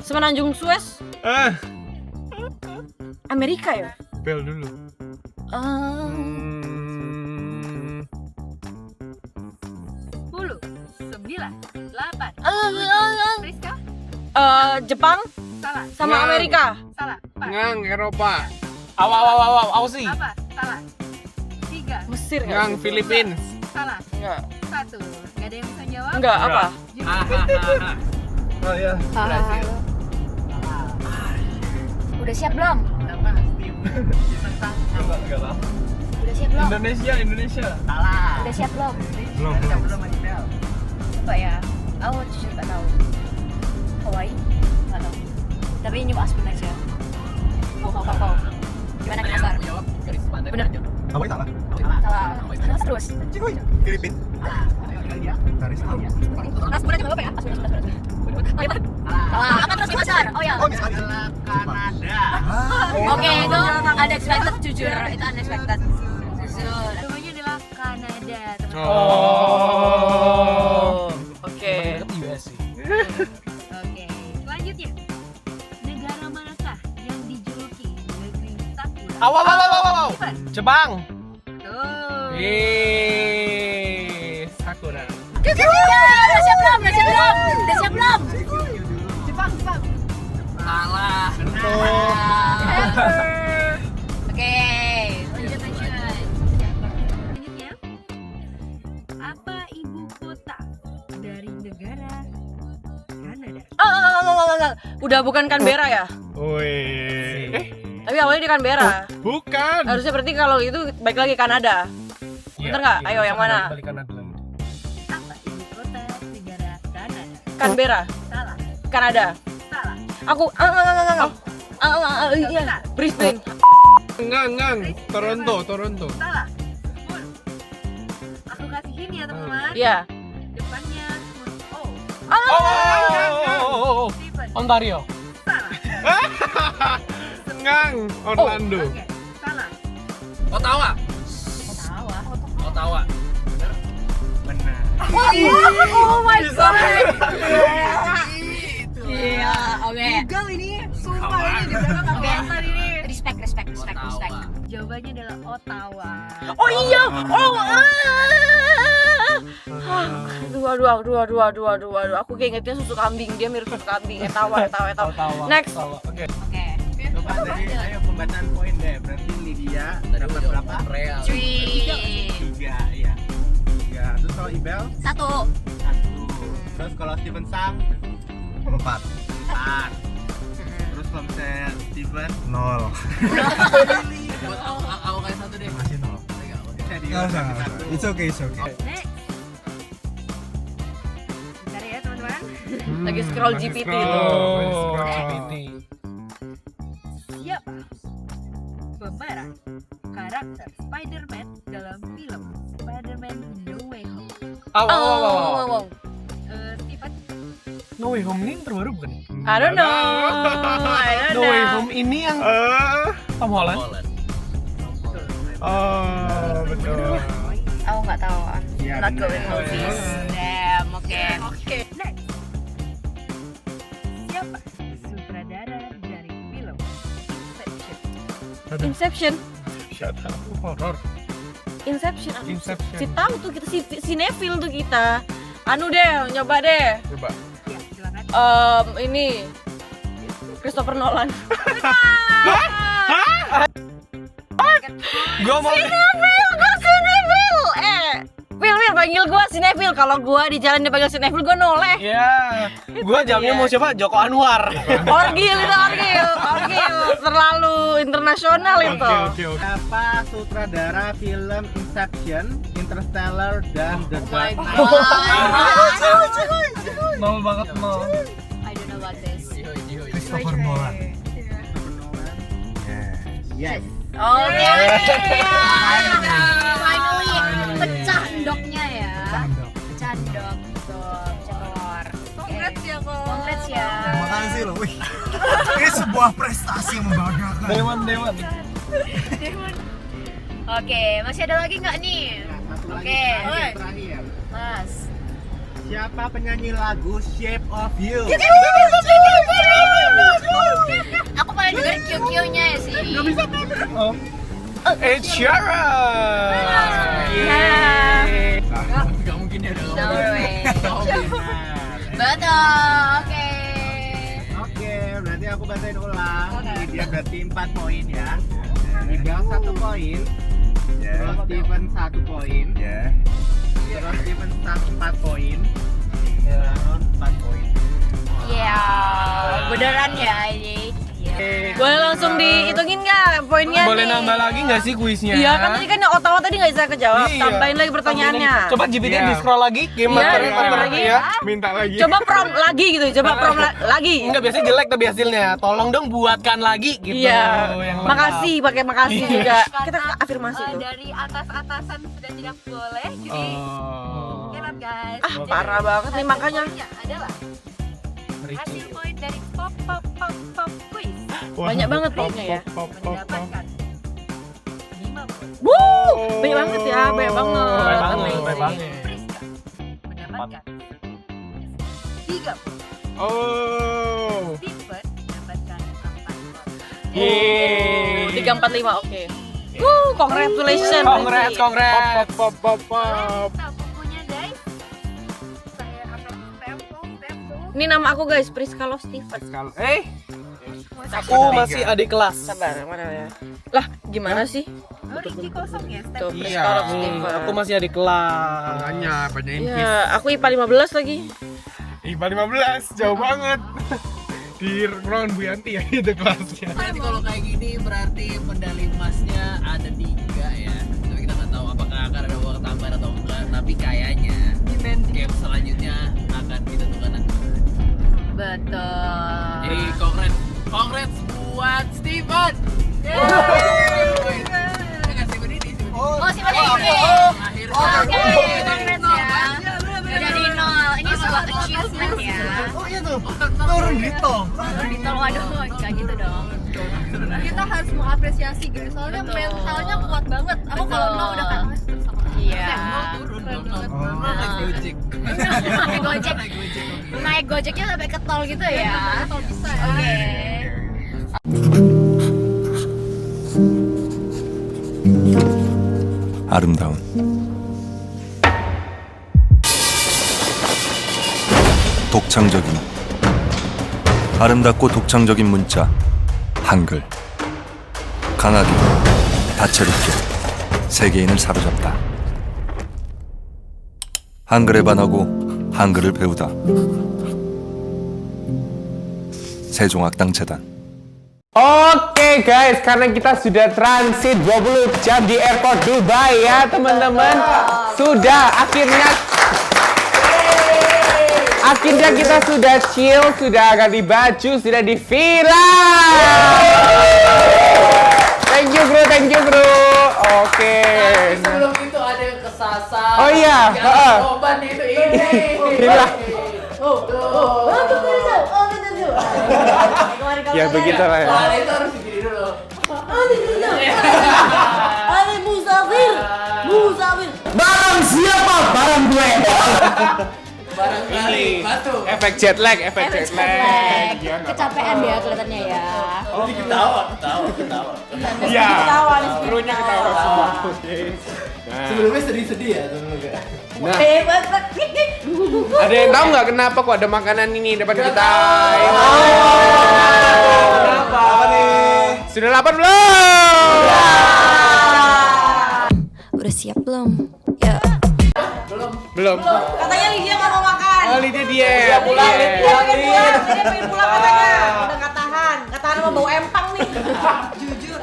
Semenanjung Suez. Amerika ya? Bel dulu. 10, 9, 8. Priska? Jepang Salah. sama Amerika. Salah. Ngang Eropa. Aussie. Apa? Salah. 3. Mesir nggak Ngang sih? Philippines. Salah. Enggak. 1. Gak ada yang bisa jawab? Enggak, apa? Oh iya. Brasil. Udah siap belum? Enggak lah. Udah siap belum? Indonesia. Salah. Udah siap belum? Belum Bel. Coba ya. Aku jujur gak tahu. Hawaii? Gak tahu. Tapi ini Asbun aja. Kau. Gimana kita start? Jawab garis pantai Bener. panjang. Hawaii salah. Salah. Terus. Filipin. Garis tahu. Asbun aja apa ya? Asbun. Salah. Apa terus Masar? Oh ya. Kanada. Oke, itu unexpected jujur. Itu unexpected. Jujur. Namanya adalah Kanada. Oke. Oke. Selanjutnya. Negara manakah yang dijuluki negeri Sakura? Aw. Jepang. Tuh. Sakura. Udah siap belum? Jepang. Salah. Oke, lanjut. Selanjutnya, apa ibu kota dari negara Kanada? Udah bukan Canberra ya? Wih. Tapi awalnya di Canberra. Bukan. Harusnya berarti kalau itu baik lagi Kanada. Bener nggak? Ayo yang mana? Apa ibu kota negara Kanada? Canberra. Salah. Kanada. Salah. Aku iya. Brisbane. Ngang. Toronto. Salah. Aku kasih hint ya teman-teman. Iya. Depannya huruf O. Steven. Ontario. Salah. Ngang Orlando. Oke, salah. Ottawa. Benar. Oh my god. Iya, oke. Gagal ini. Sumpah ini di belakang Oke, respect. Jawabannya adalah Ottawa. Oh iya. Aduh. Aku keingetnya susu kambing. Dia mirip susu kambing. Etawa. Next. Oke. Oke. Coba dari ayo pembacaan poin deh. Berarti Lydia dapat berapa? Real. 3. 3 ya. 3. Terus kalau Ibel 1. 1. Terus kalau Steven Sang 4. Terus kalau misalnya Steven 0. Buat aku kayak satu deh. Masih 0. Nggak usah. It's okay. Next. Bentar ya teman-teman. Lagi scroll GPT itu. Siapa pemeran karakter Spider-Man dalam film Spider-Man No Way Home? Wow. Steven. No Way Home ini yang terbaru bukan? I don't know. No Way Home ini yang Tom Holland. Oh, betul. Aku nggak tahu. Iya, Not benar. going movies. Damn, oke. Next. Siapa sutradara dari film Inception. Inception? Horor. Inception. Inception. Si tahu tuh kita sinetfil tuh kita. Anu deh, nyoba deh. Coba. Ya, silakan. Ini Christopher Nolan. Gua mau Phil panggil gua Sinevil. Kalau gua di jalan dipanggil Sinevil, gua noleh. Iya. Gua jawabnya mau siapa? Joko Anwar. Orgil. Terlalu internasional itu. Oke. Siapa sutradara film Inception, Interstellar, dan The Dark Knight? Mau banget mau. I don't know about this. Christopher Nolan. Yes. Oke. Finally pecah endoknya ya. Pecah endok. Tuh, pecah telur. Congrats ya, Kok. Congrats ya. Terima kasih loh, wih. Ini sebuah prestasi yang membanggakan. Dewan. Oke, masih ada lagi nggak nih? Oke. Terakhir. Mas. Siapa penyanyi lagu Shape of You? Aku paling denger Q-nya ya sih. Ed Sheeran. Gak mungkin ya dong. No way. Betul. Oke, berarti aku bacain ulang. Ini dia berarti 4 poin ya. Ibang 1 poin. Terus Steven 1 poin. Terus Steven 4 poin. Aaron 4 poin. Iya, beneran ya ini. Boleh langsung dihitungin nggak poinnya Boleh nih? nambah lagi nggak sih kuisnya? Iya kan tadi kan yang otawa tadi nggak bisa kejawab. Iya. Tambahin lagi pertanyaannya. Coba GPT di scroll lagi, game Iya, masternya di-scroll lagi. ya. Minta lagi. Coba prom lagi gitu. Coba prom lagi. Enggak, biasanya jelek tapi hasilnya. Tolong dong buatkan lagi gitu. Iya. Yang lengkap. Makasih, pakai makasih Iya. juga. Kita afirmasi tuh. Dari atas-atasan sudah tidak boleh, jadi cannot guys. Parah banget nih makanya. Adalah hasil poin dari pop quiz Banyak banget poinnya ya. mendapatkan 5 poin. Banyak banget ya, banyak banget. banget. Priska mendapatkan 3 poin. Oh. Steven mendapatkan 4 poin. Yeay. 3, 4, 5, oke. Congratulations. Congrats. Pop. Nah, bukunya guys, saya akan stempel. Ini nama aku guys, Priska Love Steven. Aku masih adik kelas. Sabar, mana ya? Lah, gimana sih? Oh, ini kosong ya Tuh, stempel. Priska Love Steven. Aku masih adik kelas. Makanya banyak impis. Ya, aku IPA 15 lagi. IPA 15 jauh banget. Di ruangan Bu Yanti ya itu kelasnya. Berarti kalau kayak gini berarti medali emasnya ada 3 ya. Tapi kita nggak tahu apakah akan ada uang tambahan atau enggak. Tapi kayaknya game selanjutnya akan ditentukan nanti. Betul. Jadi congrats buat Steven. Oh, Steven ini. Oke, congrats ya. Dari 0. Ini sebuah achievement ya. Oh iya tuh, turun gitu. Ditol, waduh, nggak gitu dong. Kita harus mengapresiasi guys, soalnya mentalnya kuat banget. Aku kalau no udah kan Iya. Naik Gojeknya sampai ke tol gitu ya. bisa ya. Oke. 아름다운 독창적인 아름답고 독창적인 문자 한글 강하게 다채롭게 세계인을 사로잡다 한글에 반하고 한글을 배우다 세종학당재단 Oke guys, karena kita sudah transit 20 jam di airport Dubai ya teman-teman. Akhirnya kita sudah chill, sudah ganti baju, sudah di villa. Thank you bro. Oke. Sebelum itu ada yang kesasar. Oh iya, Oban itu ini. Villa. Ya begitu lah ya. Soalnya itu harus begini dulu. Ale musafir. Barang siapa? Barang gue. Barang kali batu. Efek jet lag. Kecapean dia kelihatannya ya. Oh, ketawa. Iya. Ketawa nih. Krunya ketawa semua. Sebelumnya sedih-sedih ya teman-teman. Nah, ada yang tahu nggak kenapa kok ada makanan ini depan kita? Kenapa? Apa nih? Sudah lapar belum? Belum. Katanya Lydia nggak mau makan. Oh, Lydia diet. Dia pengen pulang katanya. Udah nggak tahan sama bau empang nih. Jujur.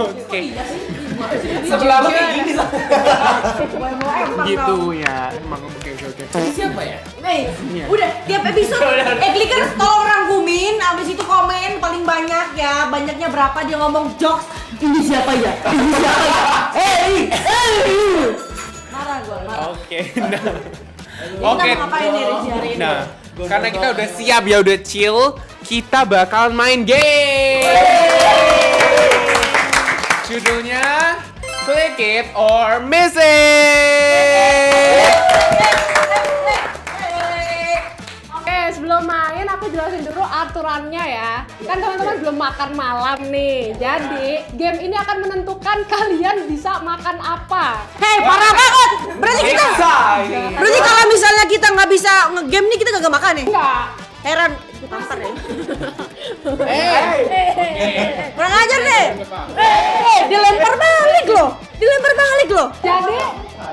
Oke. Sebelah lu kayak gini gitu ya. Emang oke. Ini siapa ya? Nih, udah tiap episode Clickers tolong rangkumin, abis itu komen paling banyak ya, banyaknya berapa dia ngomong jokes. Ini siapa ya? Ini siapa ya? Marah gua, marah. Oke. Oke. Kita mau ngapain nih Rizky hari ini? Nah, karena kita udah siap ya, udah chill, kita bakal main game. Judulnya Click It or Miss It. Oke, sebelum main aku jelasin dulu aturannya ya. Kan teman-teman belum makan malam nih. Jadi, game ini akan menentukan kalian bisa makan apa. Hei, parah banget. Berarti kalau misalnya kita nggak bisa nge-game nih kita kagak makan ya? Enggak. Heran, tampar ya. Kurang ajar deh. Dilempar balik loh. Jadi,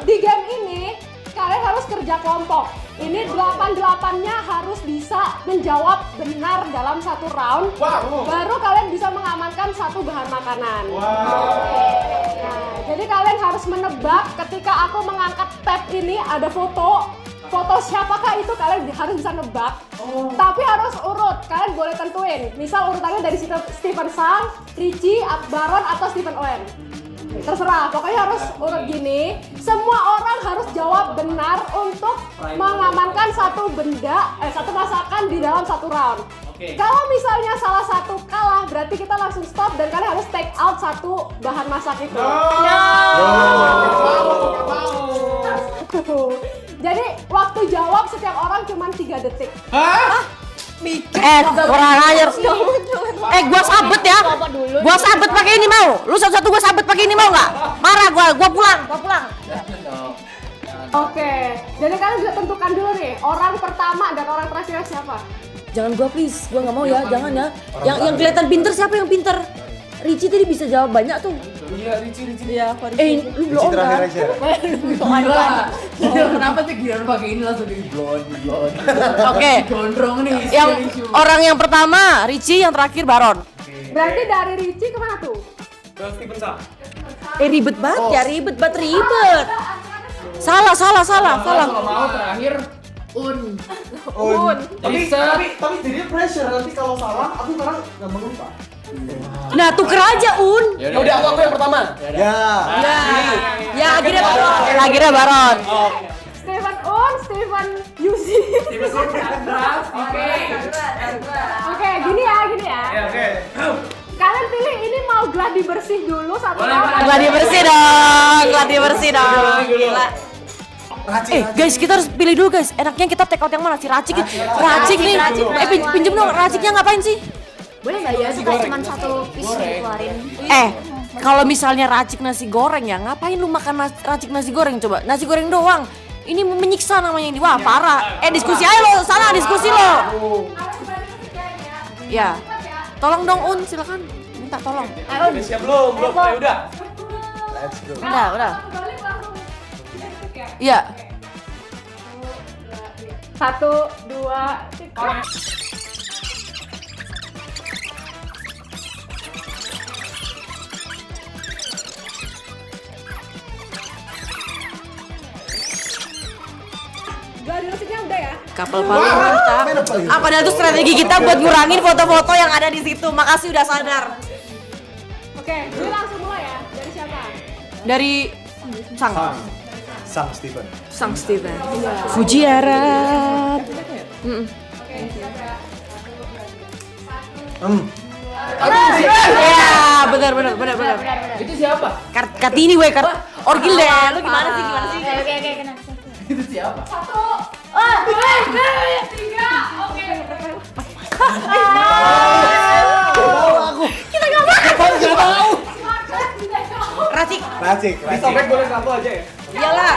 di game ini kalian harus kerja kelompok. Ini 8-8-nya harus bisa menjawab benar dalam satu round. Baru kalian bisa mengamankan satu bahan makanan. Nah, jadi kalian harus menebak ketika aku mengangkat tab ini ada foto siapakah itu, kalian harus bisa nebak. Tapi harus urut, kalian boleh tentuin. Misal urutannya dari Stephen Sang, Richie, Baron atau Stephen Owen. Terserah, pokoknya harus urut gini. Semua orang harus jawab benar untuk mengamankan satu masakan di dalam satu round. Kalau misalnya salah satu kalah, berarti kita langsung stop dan kalian harus take out satu bahan masak itu. Jadi waktu jawab setiap orang cuma 3 detik. Kurang ajar. Gua sabet ya. Gua sabet pakai ini mau. Lu satu-satu gua sabet pakai ini mau nggak? Marah gua pulang. Oke, jadi kalian bisa tentukan dulu nih orang pertama dan orang terakhir siapa? Jangan gua please, gua nggak mau ya, jangan ya. Yang kelihatan pinter siapa yang pinter? Richie tadi bisa jawab banyak tuh. Iya, Richie. Iya, lu belum kan? Kenapa sih giliran pakai ini langsung di blonde? Oke. Gondrong nih. Yang orang yang pertama Richie, yang terakhir Baron. Berarti dari Richie kemana tuh? Stephen Sang. Ribet banget. Salah. Kalau mau terakhir Un. Tapi jadinya pressure, nanti kalau salah aku sekarang gampang lupa. Nah, tuker aja Un. Ya udah aku yang pertama. Ya, akhirnya Baron. Stephen Un, Stephen Yusi. Oke, gini ya. Oke. Kalian pilih ini mau gladi bersih dulu satu Gladi bersih dong. Gila. Guys, kita harus pilih dulu guys. Enaknya kita take out yang mana? Si Racik nih. Pinjem dong, Raciknya ngapain sih? Boleh nggak ya kita cuma satu piece dikeluarin? Kalau misalnya racik nasi goreng ya, ngapain lu makan racik nasi goreng coba? Nasi goreng doang. Ini menyiksa namanya ini. Wah, parah. Diskusi aja lo, sana diskusi lo. Ya. Tolong dong Un, silakan. Minta tolong. Siap belum? Udah. Let's go. Udah. Iya. 1, 2, 3. Gladi bersihnya udah ya? Kapal paling kita. Padahal itu strategi kita buat ngurangin foto-foto yang ada di situ. Makasih udah sadar. Oke, jadi langsung mulai ya. Dari siapa? Dari Sang Stephen. Fuji Arab. Ya, benar. Itu siapa? Kartini Orgil deh. Lu gimana sih? Oke, kenapa? Itu siapa? 1, 2, 3. Oke. Kita nggak tahu. Racik. Disobek boleh satu aja ya? Iyalah.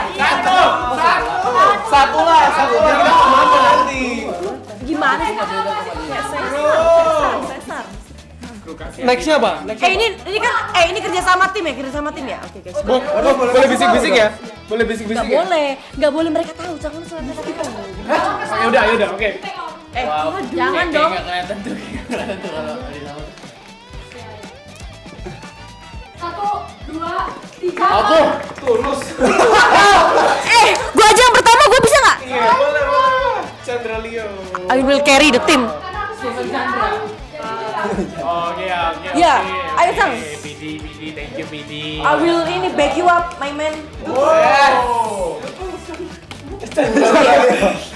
Satu lah. Kita kemana nanti? Gimana sih? Sesar. Nextnya apa? Ini kan ini kerja sama tim ya? Oke guys. Boleh bisik-bisik ya? Boleh bisik-bisik Nggak boleh, nggak boleh mereka tahu, jangan sampai mereka tahu. Ya udah, oke. Jangan dong. Nggak kelihatan tuh kalau di laut. 1, 2, 3. Aku tulus. Gua aja yang pertama, gua bisa nggak? Iya, boleh. Chandra Leo. I will carry the team. Oke. Ya, ayo Sang. PD, thank you PD. I will ini back you up, my man. Wow.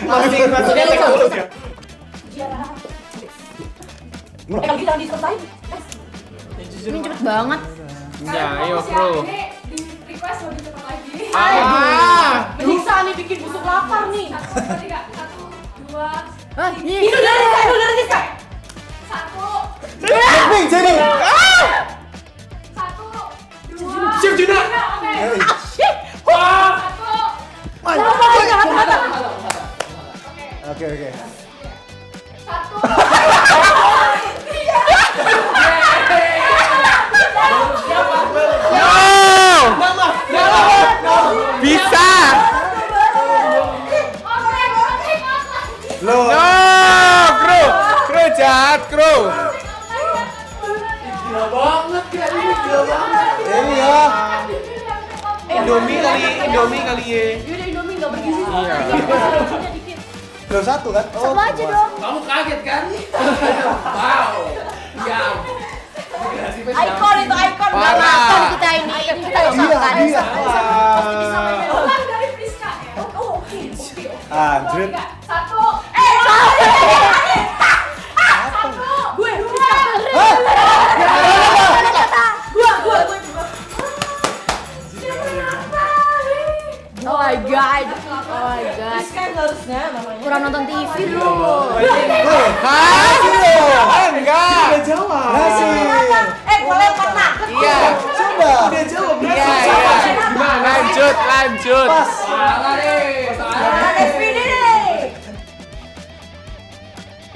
Maksudnya tulus ya. Kalau kita disertai. Ini cepet banget. Ya, ayo bro. Ini di request lebih cepat lagi. Bisa nih bikin busuk lapar nih. 1, 2, 3. 1, 2, Itu dari Rizka. 1, Ning jadi. 1, 2, Chef Juna. 3. Oke. Shit. 1. Oke. 1. Bisa. Loh. No, kru jahat, kru. Gila banget ya, ini gila banget. Iya. Indomie kali ya. Yaudah Indomie nggak bergizi. Iya. Loh satu kan? Satu aja dong. Kamu kaget kan? Wow. Ya. Ikon itu ikon. Gak makan kita ini kita yang makan. Iya. Ulang dari Priska ya. Oke. Anjir. 1. Gue. Oh my god. Rizka yang harusnya namanya. Kurang nonton TV lu. Enggak. Udah jawab. Berhasil. Gue lempar nak. Iya. Coba. Udah jawab. Iya. Lanjut. Pas. Salah deh. SPD deh.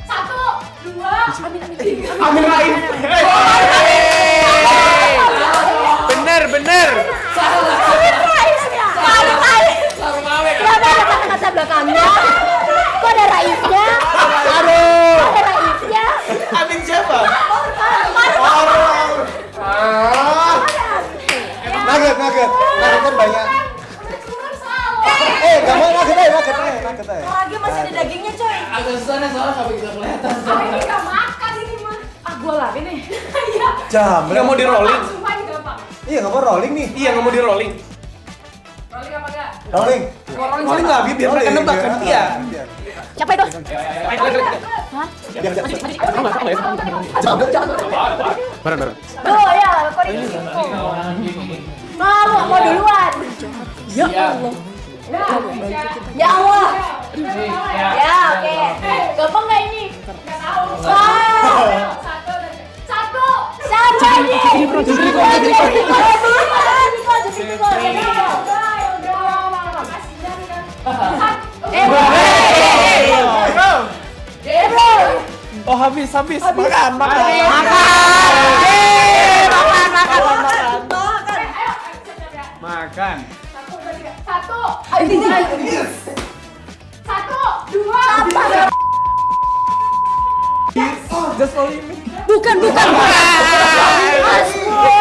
1, 2. Amin Raif. Bener. Kenapa ada kata-kata belakangnya? Kok ada Raifnya? Aduh. Ada Raifnya? Amin siapa? Nugget kan banyak. Gak mau nugget aja. Lagi masih ada dagingnya coy. Agak susah nih soalnya nggak bisa kelihatan. Ini gak makan ini mah. Gue lagi nih. Iya. Jam. Nggak mau di rolling. Sumpah ini gampang. Iya nggak mau rolling nih. Iya, nggak mau di rolling. Rolling apa enggak? Rolling. Rolling nggak? Biar mereka nebak kan? Iya. Siapa itu? Bareng. Oh ya, kok ini mau duluan. Ya Allah. Ya Allah. Ya, oke. Gampang nggak ini? Nggak tahu. Wah. 1. Siapa ini? Oh habis. Makan. Makan. 1. 2. Bukan.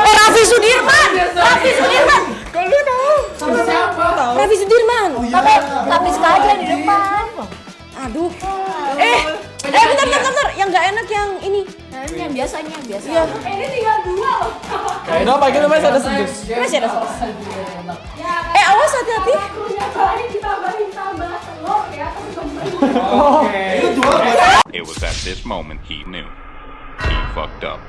Raffi Sudirman. Kok lu tahu? Raffi Sudirman. Tapi sekali di depan. Aduh. Bentar. Yang nggak enak yang ini. Yang biasanya. Iya. Ini tinggal 2 loh. Udah pagi lu masih ada sedus. Masih ada saus. Awas hati-hati. Krunya baik ditambahin tambah telur ya. It was at this moment he knew. He fucked up.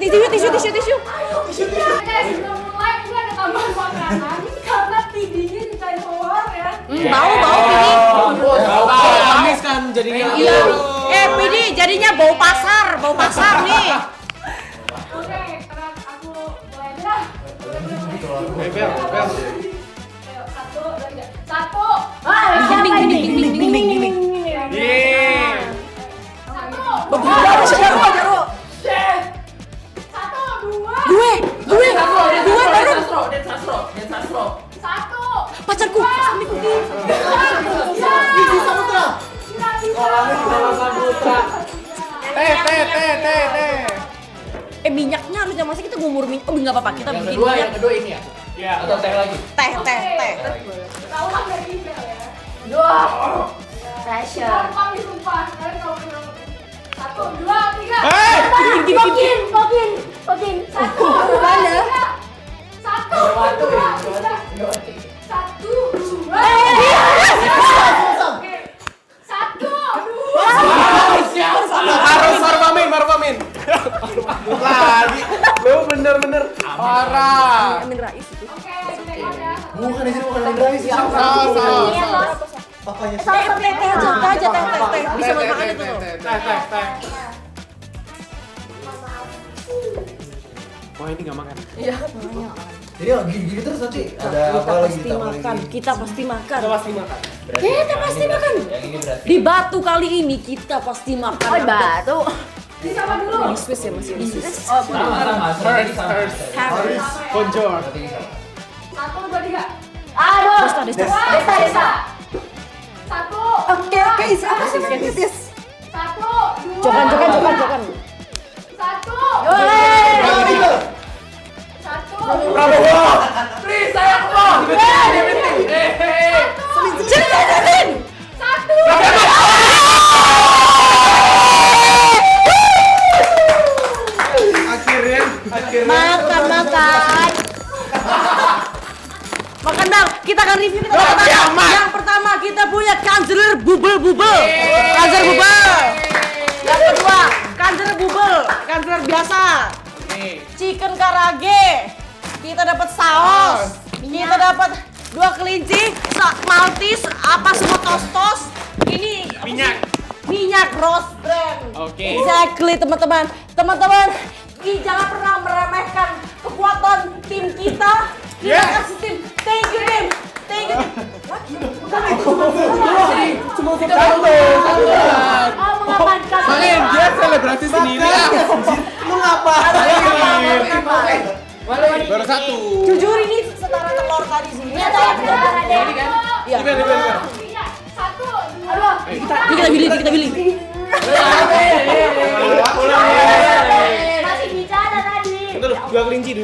Tisu. Guys, sebelum mulai ini ada tambahan makanan karena PD-nya dikain telur ya. Bau PD. Amis kan jadinya. Iya. PD jadinya bau pasar nih. Oke, sekarang aku mulai aja. Bel. Ayo, 1, 2, 3. 1. Ding. Yeay. 1. Baru. pacarku. Suamiku. Gigi Saputra. Teh. Minyaknya harus jangan kita ngumur minyak. Oh, enggak apa-apa. Kita bikin minyak. Yang kedua ini ya? Iya. Atau teh lagi? Teh. Tahu lah dari email ya. Dua. Pressure. Gampang disumpah. Kalian kalau kenal. 1, 2, 3. Pokin. 1, 2, 3. 1, 2, 3. Harus Marfamin. Lagi. Lu bener-bener parah. Amin Rais itu. Oke, tengok ya. Bukan di sini, bukan Amin Rais. Papanya Teh aja. Bisa buat makan itu tuh. Teh. Wah, ini nggak makan. Iya. Jadi gini terus nanti ada apa lagi ditambah lagi? Kita pasti makan. Kita pasti makan. Kita pasti makan. Yang ini berarti. Di Batu kali ini kita pasti makan. Oh, Batu. Siapa dulu? Di Swiss ya masih di Swiss. Oh, Sama. Harus. Bonjour. 1, 2, 3. Aduh. Desa. 1. Oke. Apa sih? 1, 2. Jokan. 1. Prabowo. Please, sayang lo. Jangan. 1. Akhirnya. Makan dong. Kita akan review Yang pertama kita punya Kanzler Bubel. Kanzler Bubel. Yang kedua Kanzler Bubel. Kanzler biasa. Chicken karage. Kita dapat saus. Kita dapat 2 kelinci, Maltese, apa semua tos. Ini minyak rose brand. Oke. Exactly teman-teman. Jangan pernah meremehkan kekuatan tim kita. Kita kasih tim. Thank you tim. Cuma kita Makin dia selebrasi sendiri ya. Lu ngapain? Baru 1. Jujur ini setara telur tadi sih. Ini ada yang setara deh. Iya. 1, 2. Kita pilih. Masih bicara tadi. Bentar, 2 kelinci.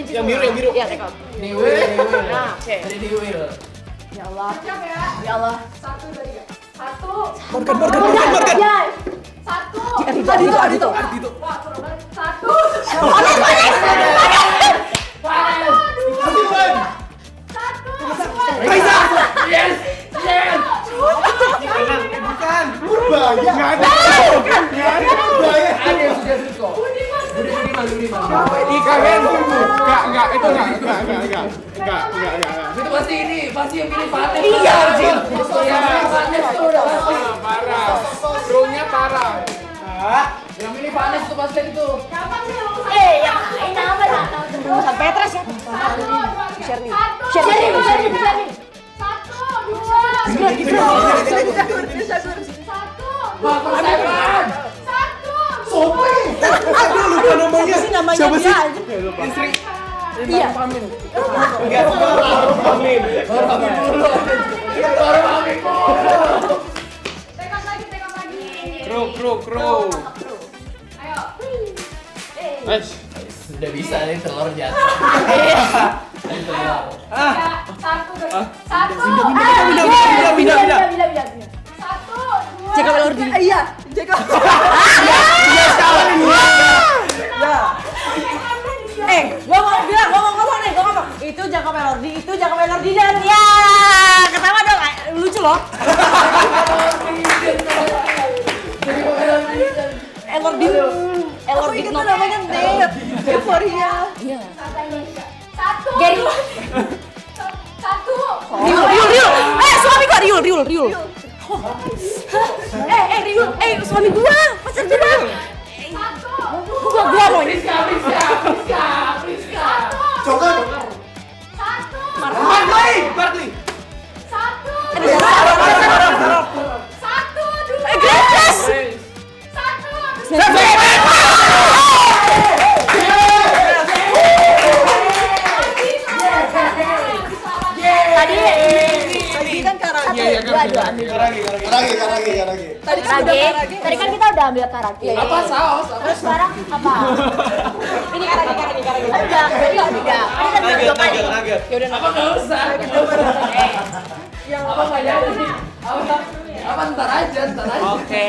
Yang biru. Iya, take out. Nah, oke. Jadi di Will. Ya Allah. Siap ya. Ya Allah. 1, 2, 3. 1. Morgan. 1. Ardito. Wah, kurang banget. 1. Reza. Yes. Bukan. Purbaya. Enggak ada. Ada yang sudah kok. Budiman. Enggak, itu enggak. Itu pasti yang pilih Vanes. Iya, Jin. Vanes tuh udah pasti. Parah. Krunya parah. Yang pilih Vanes tuh pasti itu. Siapa sih yang mau Yang ini apa lah? Urusan Petres ya. Shirley. 1. Lupa namanya. Siapa sih? Istri. Iya. Pamin. Enggak, baru Pamin. Tekan lagi. Kru. Ayo. Sudah bisa nih telur jatuh. Ini telur. 1. Pindah. 1, 2. Jaga Melody. Iya, jaga. Gua mau ngomong nih. Itu jaga Melody dan ya ketawa dong, lucu loh. Elordi namanya Nate. Euphoria. Iya. 1. Gary. 1. Riul. Suami gua Riul. Riul. Suami gua, pacar gua. Gua mau ini. Priska. Coba. 1. Barkley. 1. Ada jalan. 1, 2. Gratis. 1. Tadi Karage. Tadi kan kita udah ambil karage. Apa saus? Terus sekarang apa? Ini karage. Udah. Nugget. Ya udah apa enggak usah. Yang apa ya? Apa ntar aja. Oke.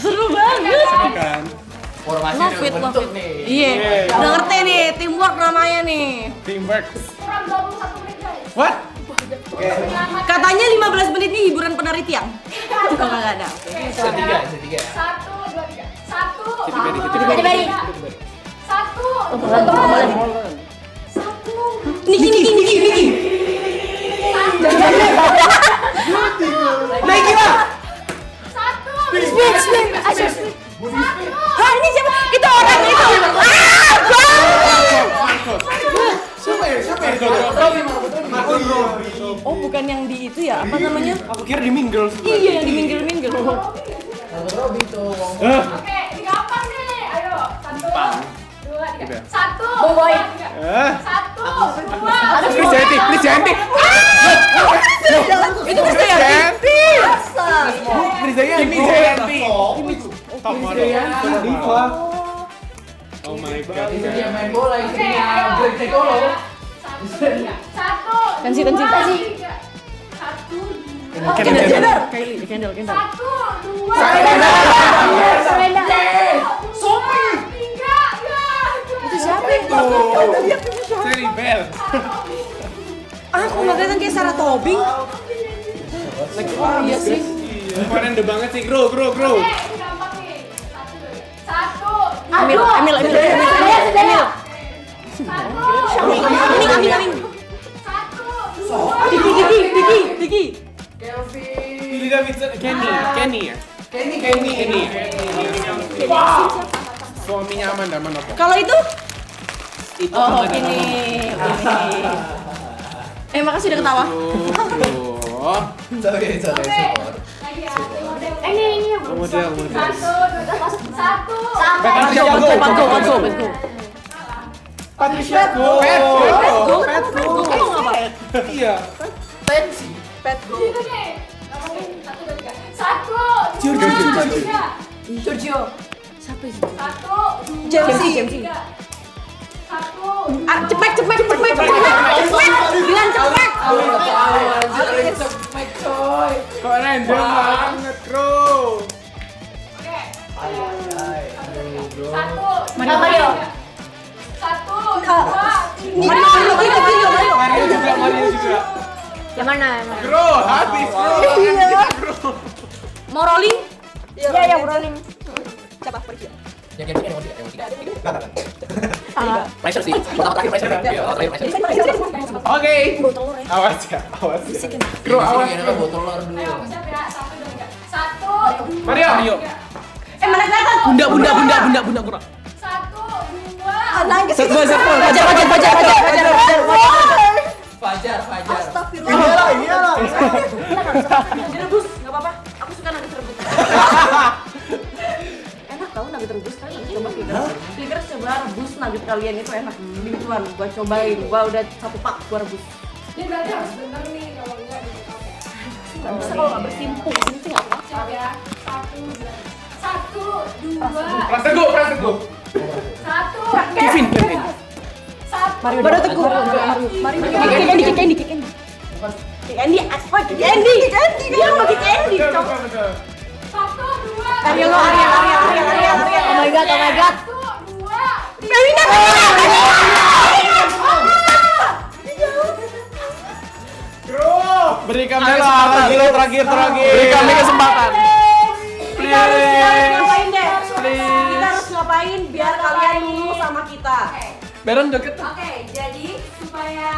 Seru banget. Kan. Formasi Love udah it. bentuk nih. Iya. Udah ngerti nih, teamwork namanya nih. Teamwork. Kurang 21 menit guys. What? Katanya 15 menit nih hiburan penari tiang. Enggak ada. Setiga. 1, 2, 3. 1. Bari. 1. Niki. Niki lah. 1. Spin. Hah, ini siapa? Itu orang itu. Siapa ya? Oh, bukan yang di itu ya? Apa namanya? Aku kira di Mean Girls. Iya, yang di minggir. Robi tuh. Oke, gampang nih. Ayo. 1, 2, 3. 1. Boy. 1, 2. Please Janti. Itu Krisdayanti. Krisdayanti. Diva. Oh my god. Itu dia main bola istrinya Greg Tekolo. 1. Tensi. 1. Kendall. Kendall. 1, 2. Sopi. 3. Itu siapa itu? Seri Bell. Aku nggak kelihatan kayak Sarah Tobing. Iya sih. Kemarin udah banget sih, grow. Oke, ini gampang nih. 1. Emil. Amin. 1. Diki. Billy Davidson. Kenny ya? Kenny. Suaminya Amanda Manopo. Kalau itu? Oh, ini. Makasih udah ketawa. Sorry. Ini. Model. 1. Patricia Go. Kamu ngapa? Iya. Tensi. Gitu nih. 1, 2, 3. Giorgio. Siapa itu? 1, 2, Jamsi. 3. 1. Cepet. Bilang cepet. Cepet coy. Kok random banget, bro? Oke. 1. Mario. 1, 2. Mario juga. Yang mana? Bro, habis bro. Iya. Mau rolling? Iya, rolling. Siapa? Pergi. Yang ketiga. Pressure sih. Pertama terakhir pressure. Oke. Awas ya. Bro, awas. Botol telur dulu. Siap ya. 1, 2, 3. 1. Mario. Mana kelihatan? Bunda kurang. 1, 2. Nangis. Fajar. Astagfirullah. Iyalah. Direbus, nggak apa-apa. Aku suka nugget rebus. Enak tau nugget rebus, kalian coba Flickr coba rebus nugget kalian itu enak. Begitu gua cobain, gua udah 1 pak gua rebus. Ini berarti harus bener nih kalau enggak dibuka ya. Nggak bisa kalau nggak bersimpung, ini tuh nggak apa. Siap ya. 1, 2. Pras teguh. 1. Kevin. 1. Baru teguh. Mario. Candy. Dia mau di Candy. 1, 2. Ariel. Oh my god. 1, 2. Melina. Beri kami kesempatan. Terakhir. Beri kami kesempatan. Kita harus ngapain deh? Kita harus ngapain biar kalian lulus sama kita? Baron deket. Oke, jadi supaya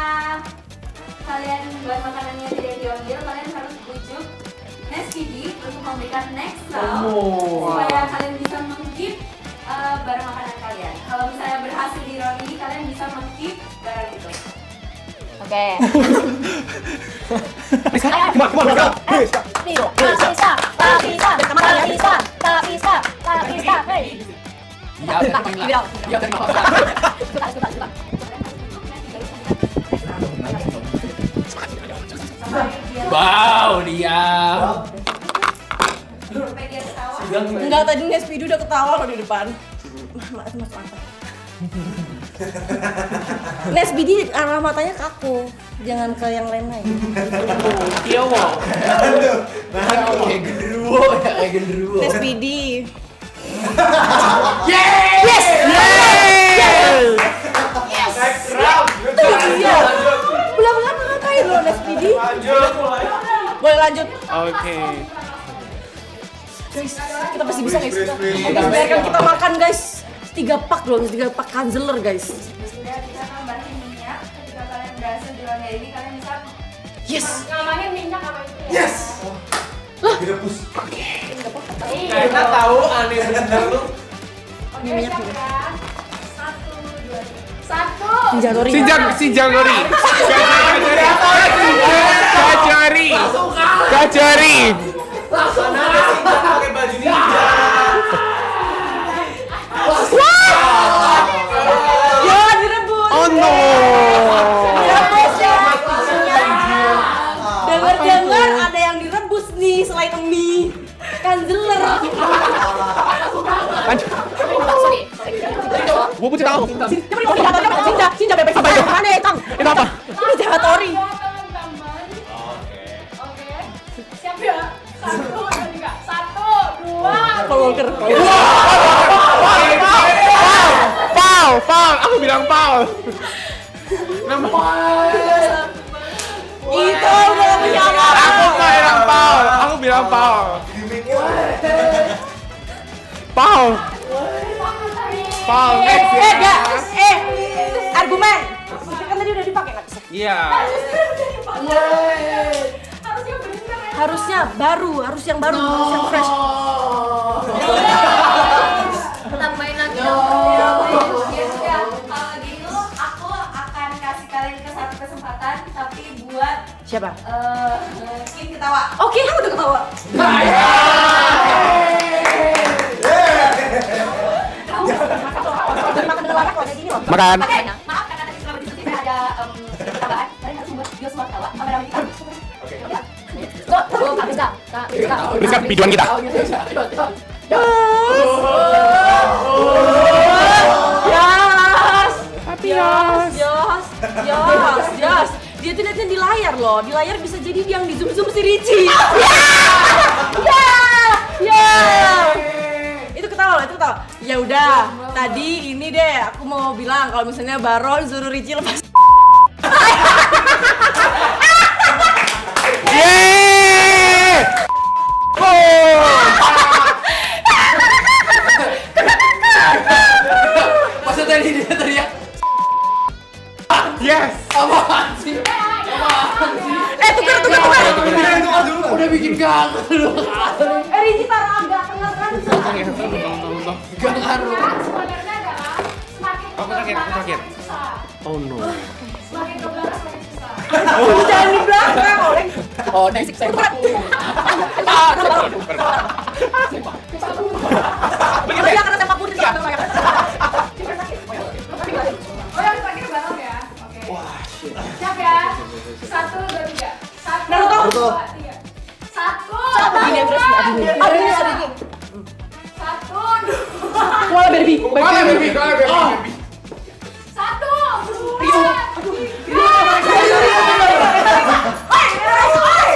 kalian buat makanannya tidak diambil, kalian harus bujuk Next PD untuk memberikan next round supaya kalian bisa mengkeep barang makanan kalian. Kalau misalnya berhasil di round ini, kalian bisa mengkeep barang itu. Oke. Tak bisa. Hei. Wow, diam. Sampai dia Enggak, tadi Nespi udah ketawa loh di depan. Maaf. Nesbidi arah matanya ke aku, jangan ke yang lain-lain. Iya, wow. Kayak genderuwo ya, kayak genderuwo. Nesbidi. Yes! Next round. Iya. Belum ngapain lo Nesbidi? Boleh lanjut. Oke. Guys, kita pasti bisa guys. Biarkan kita makan guys. 3 pak loh, 3 pak kanzeler guys. Sudah kita tambahin minyak. Ketika kalian berhasil di ronde ini, kalian bisa Yes. Ngamanin minyak apa itu? Yes. Direbus. Oke. Kita tahu aneh bener lu. Ini minyak juga. 1, 2, 3. 1. Sinjagori. Kajari. Langsung pakai baju ninja. Ya, direbus. Oh no. Dengar ada yang direbus nih selain mie. Kanzeler. Gua punya tahu. Sinja bebek sampai mana, Tang? Itu apa? Ini Jahatori. Oke. Siap ya? 1, 2, 3. 1, 2. Paul Walker. Paul. Aku bilang Paul. Nama Itu udah menyangar. Aku bilang Paul. Next ya. Argumen. Kan tadi udah dipakai nggak bisa. Iya. Harusnya baru, harus yang baru, harus yang fresh. Tambahin lagi Ya sudah, kalau gitu aku akan kasih kalian satu kesempatan, tapi buat Siapa? Kim ketawa. Oke, aku udah ketawa. Makan. Maaf karena tadi selama diskusi saya ada tambahan. Kalian harus membuat video semua ketawa. Kamera kita. Rizka videoan kita. Yes. Dia tuh liatnya di layar loh. Di layar bisa jadi yang di zoom si Ricci. Itu ketawa loh, itu ketawa. Ya udah, tadi ini deh aku mau bilang kalau misalnya Baron suruh Ricci lepas. Maksudnya dia teriak. Yes. Apaan sih? Tukar. Udah bikin kangen lu. Ricci taruh agak tengah-tengah. Gak ngaruh. Sebenarnya adalah semakin ke belakang semakin susah. Oh no. Semakin ke belakang semakin susah. Jangan di belakang, Oleng. Oh, next saya. Dia kena tembak putri. Oh, yang semakin ke belakang ya. Oke. Siap ya? 1, 2, 3. 1, Naruto. 2, 3. 1. Ini terus adiknya. Adiknya. 1, 2. Koala baby. Koala baby. 1, 2.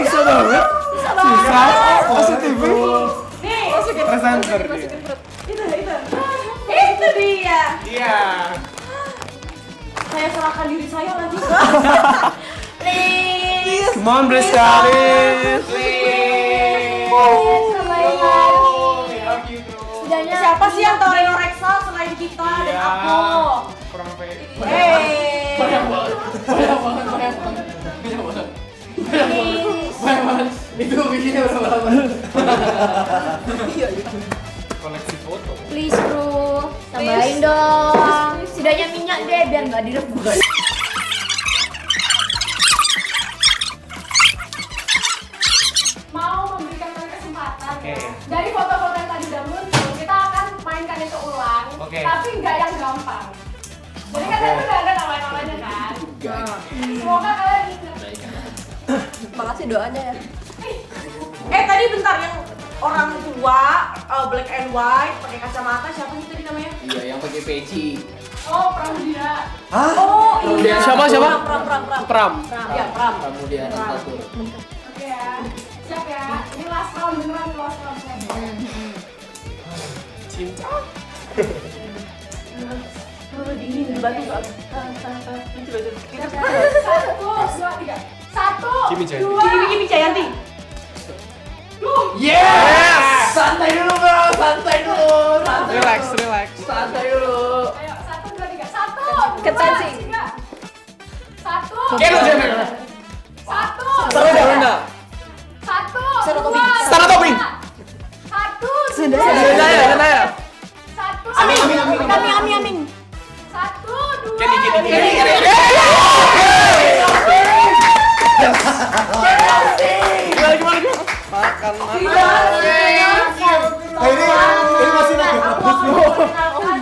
Susah banget. Susah. Positif. Nih, masukin Presenter. perut. Itu dia. Iya. Saya serahkan diri saya lagi. Please. Come on, Briskalis. Siapa sih yang tahu Reno Rexel selain kita dan aku? Kurang pede. Banyak banget. Itu bikinnya berapa lama? Koleksi foto. Please bro, tambahin dong. Setidaknya minyak deh biar nggak direbus. Mau memberikan kalian kesempatan dari foto-foto yang tadi udah muncul, kita akan mainkan itu ulang, tapi nggak yang gampang. Jadi kan tadi udah ada nama-namanya kan. Semoga kalian ingat. Makasih doanya ya. Tadi bentar yang orang tua, black and white, pakai kacamata, siapa sih tadi namanya? Iya, yang pakai peci. Oh, Pramudia. Hah? Oh iya. Siapa? Pram. Ya, Pram. Pramudia Antatur. Oke ya. Siap ya. Ini last round, beneran last round. Cinta. Dingin di batu gak? Satu, dua, tiga. Satu, Kimi Jayanti. dua. Kimi Jayanti. Yes! Santai dulu bro, santai dulu. Relax. Santai dulu. Ayo, satu, dua, tiga. Satu, Ketansi. dua, tiga. Satu, Kelo dua, Jenner. tiga. Satu, Sarada. satu, Sarah dua, Tobing. Sarah Tobing. tiga. Satu, Zendaya. Satu, Amin. Satu, dua, Kenny. tiga. Gimana? Makan. Ini masih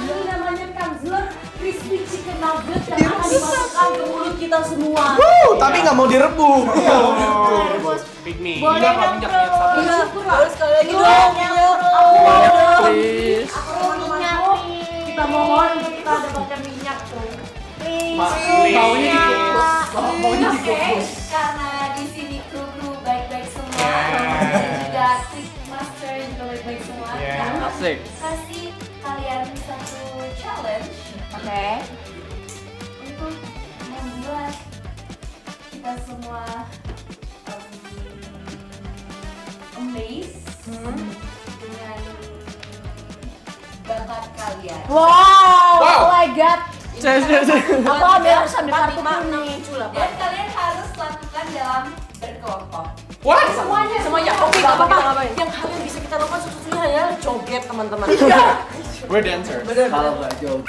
Ini namanya Kanzler crispy chicken nugget yang akan dimasukkan ke mulut kita semua. Tapi nggak mau direbus. Pick me. Boleh dong bro. Harus sekali lagi dong. Aku mau dong. Please. Kita mohon untuk kita dapatkan minyak bro. Maunya dikukus. Karena di sini kru baik-baik semua, dan juga Click Master juga baik-baik semua. Dan Asik. kasih kalian satu challenge, Oke. untuk membuat kita semua amazed dengan bakat kalian. Wow. Oh my god. Apa biar sambil kartu kuning. Dan kalian harus lakukan dalam berkelompok. What? Semuanya. Oke, enggak apa-apa. Yang kalian bisa kita lakukan satu-satunya hanya joget, teman-teman. We're dancers. Kalau nggak jauh.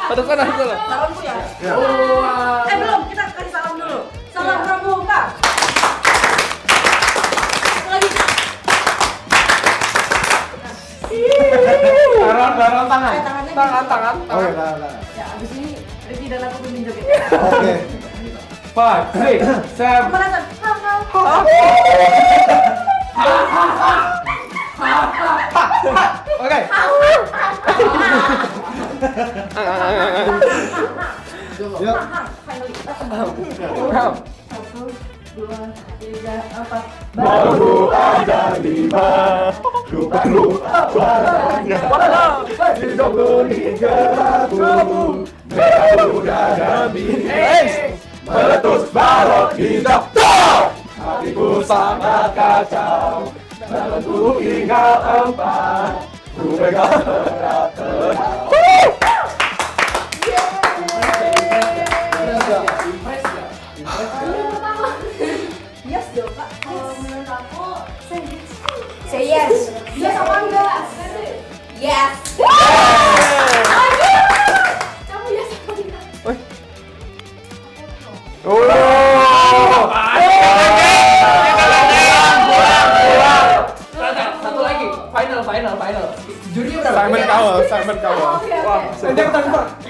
Aduh kan. Salamku ya. Belum, kita kasih salam dulu. Salam pramuka. Lagi. Taruh tangan. Tangan. Oh iya, tahan. Ya, abis ini Rifki dan aku pimpin joget. Oke. 5, 6, 7. Pemanasan. Oke. Yuk. Finally. Satu, dua, tiga, empat. Baru ada 5 luka warnanya hidup benih gelabu merah udara bingis meletus balon hijau hatiku sangat kacau dalam ku tinggal 4 ku pegang erat-erat. Yes dong kak. Kalau menurut aku, Say yes. Yes apa enggak? Yes. Kamu yes apa enggak? Satu lagi, final. Jurinya berapa? Simon Cowell. Wah,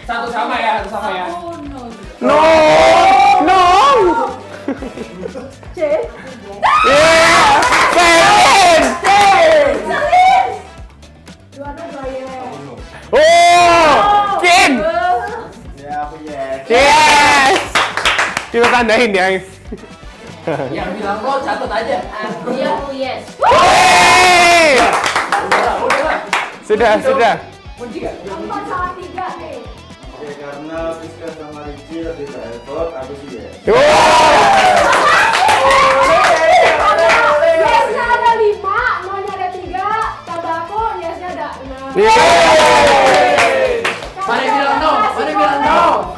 Satu sama ya. No. C. Oh, Kim. Ya aku yes. Yes. Kita tandain ya. Yang bilang lo catat aja. Iya, yes. Sudah. Kunci gak? 4 salah 3 nih. Oke, karena Fiska sama Ricci lebih effort, aku sih yes. Yesnya ada 5, no-nya ada 3, tabako yesnya ada 6. Mana yang bilang no?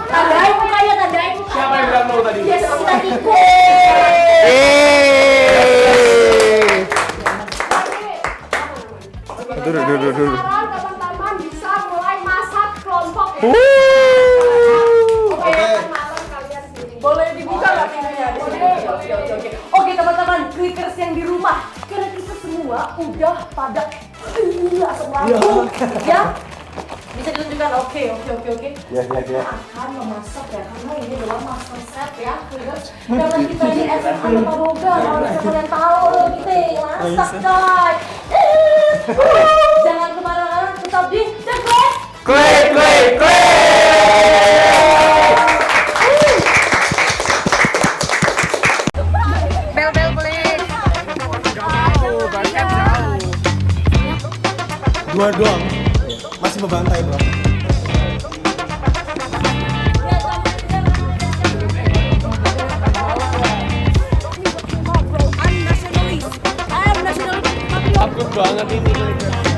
Tandai mukanya, tandai muka. Siapa yang bilang no tadi? Yes, kita tikus. Dulu. Sekarang teman-teman bisa mulai masak kelompok ya. Oke, malam kalian sini. Boleh dibuka nggak pintunya? Oke teman-teman, clickers yang di rumah, karena kita semua udah pada kan? Oke. Ya. Akan memasak ya, karena ini adalah master chef ya. Jangan kita di SMA lupa boga, kalau misalnya kalian tahu kita yang masak guys. Jangan kemana-mana, tetap di The Klik. Bel klik. Dua doang. Masih membantai, bro. Takut banget ini.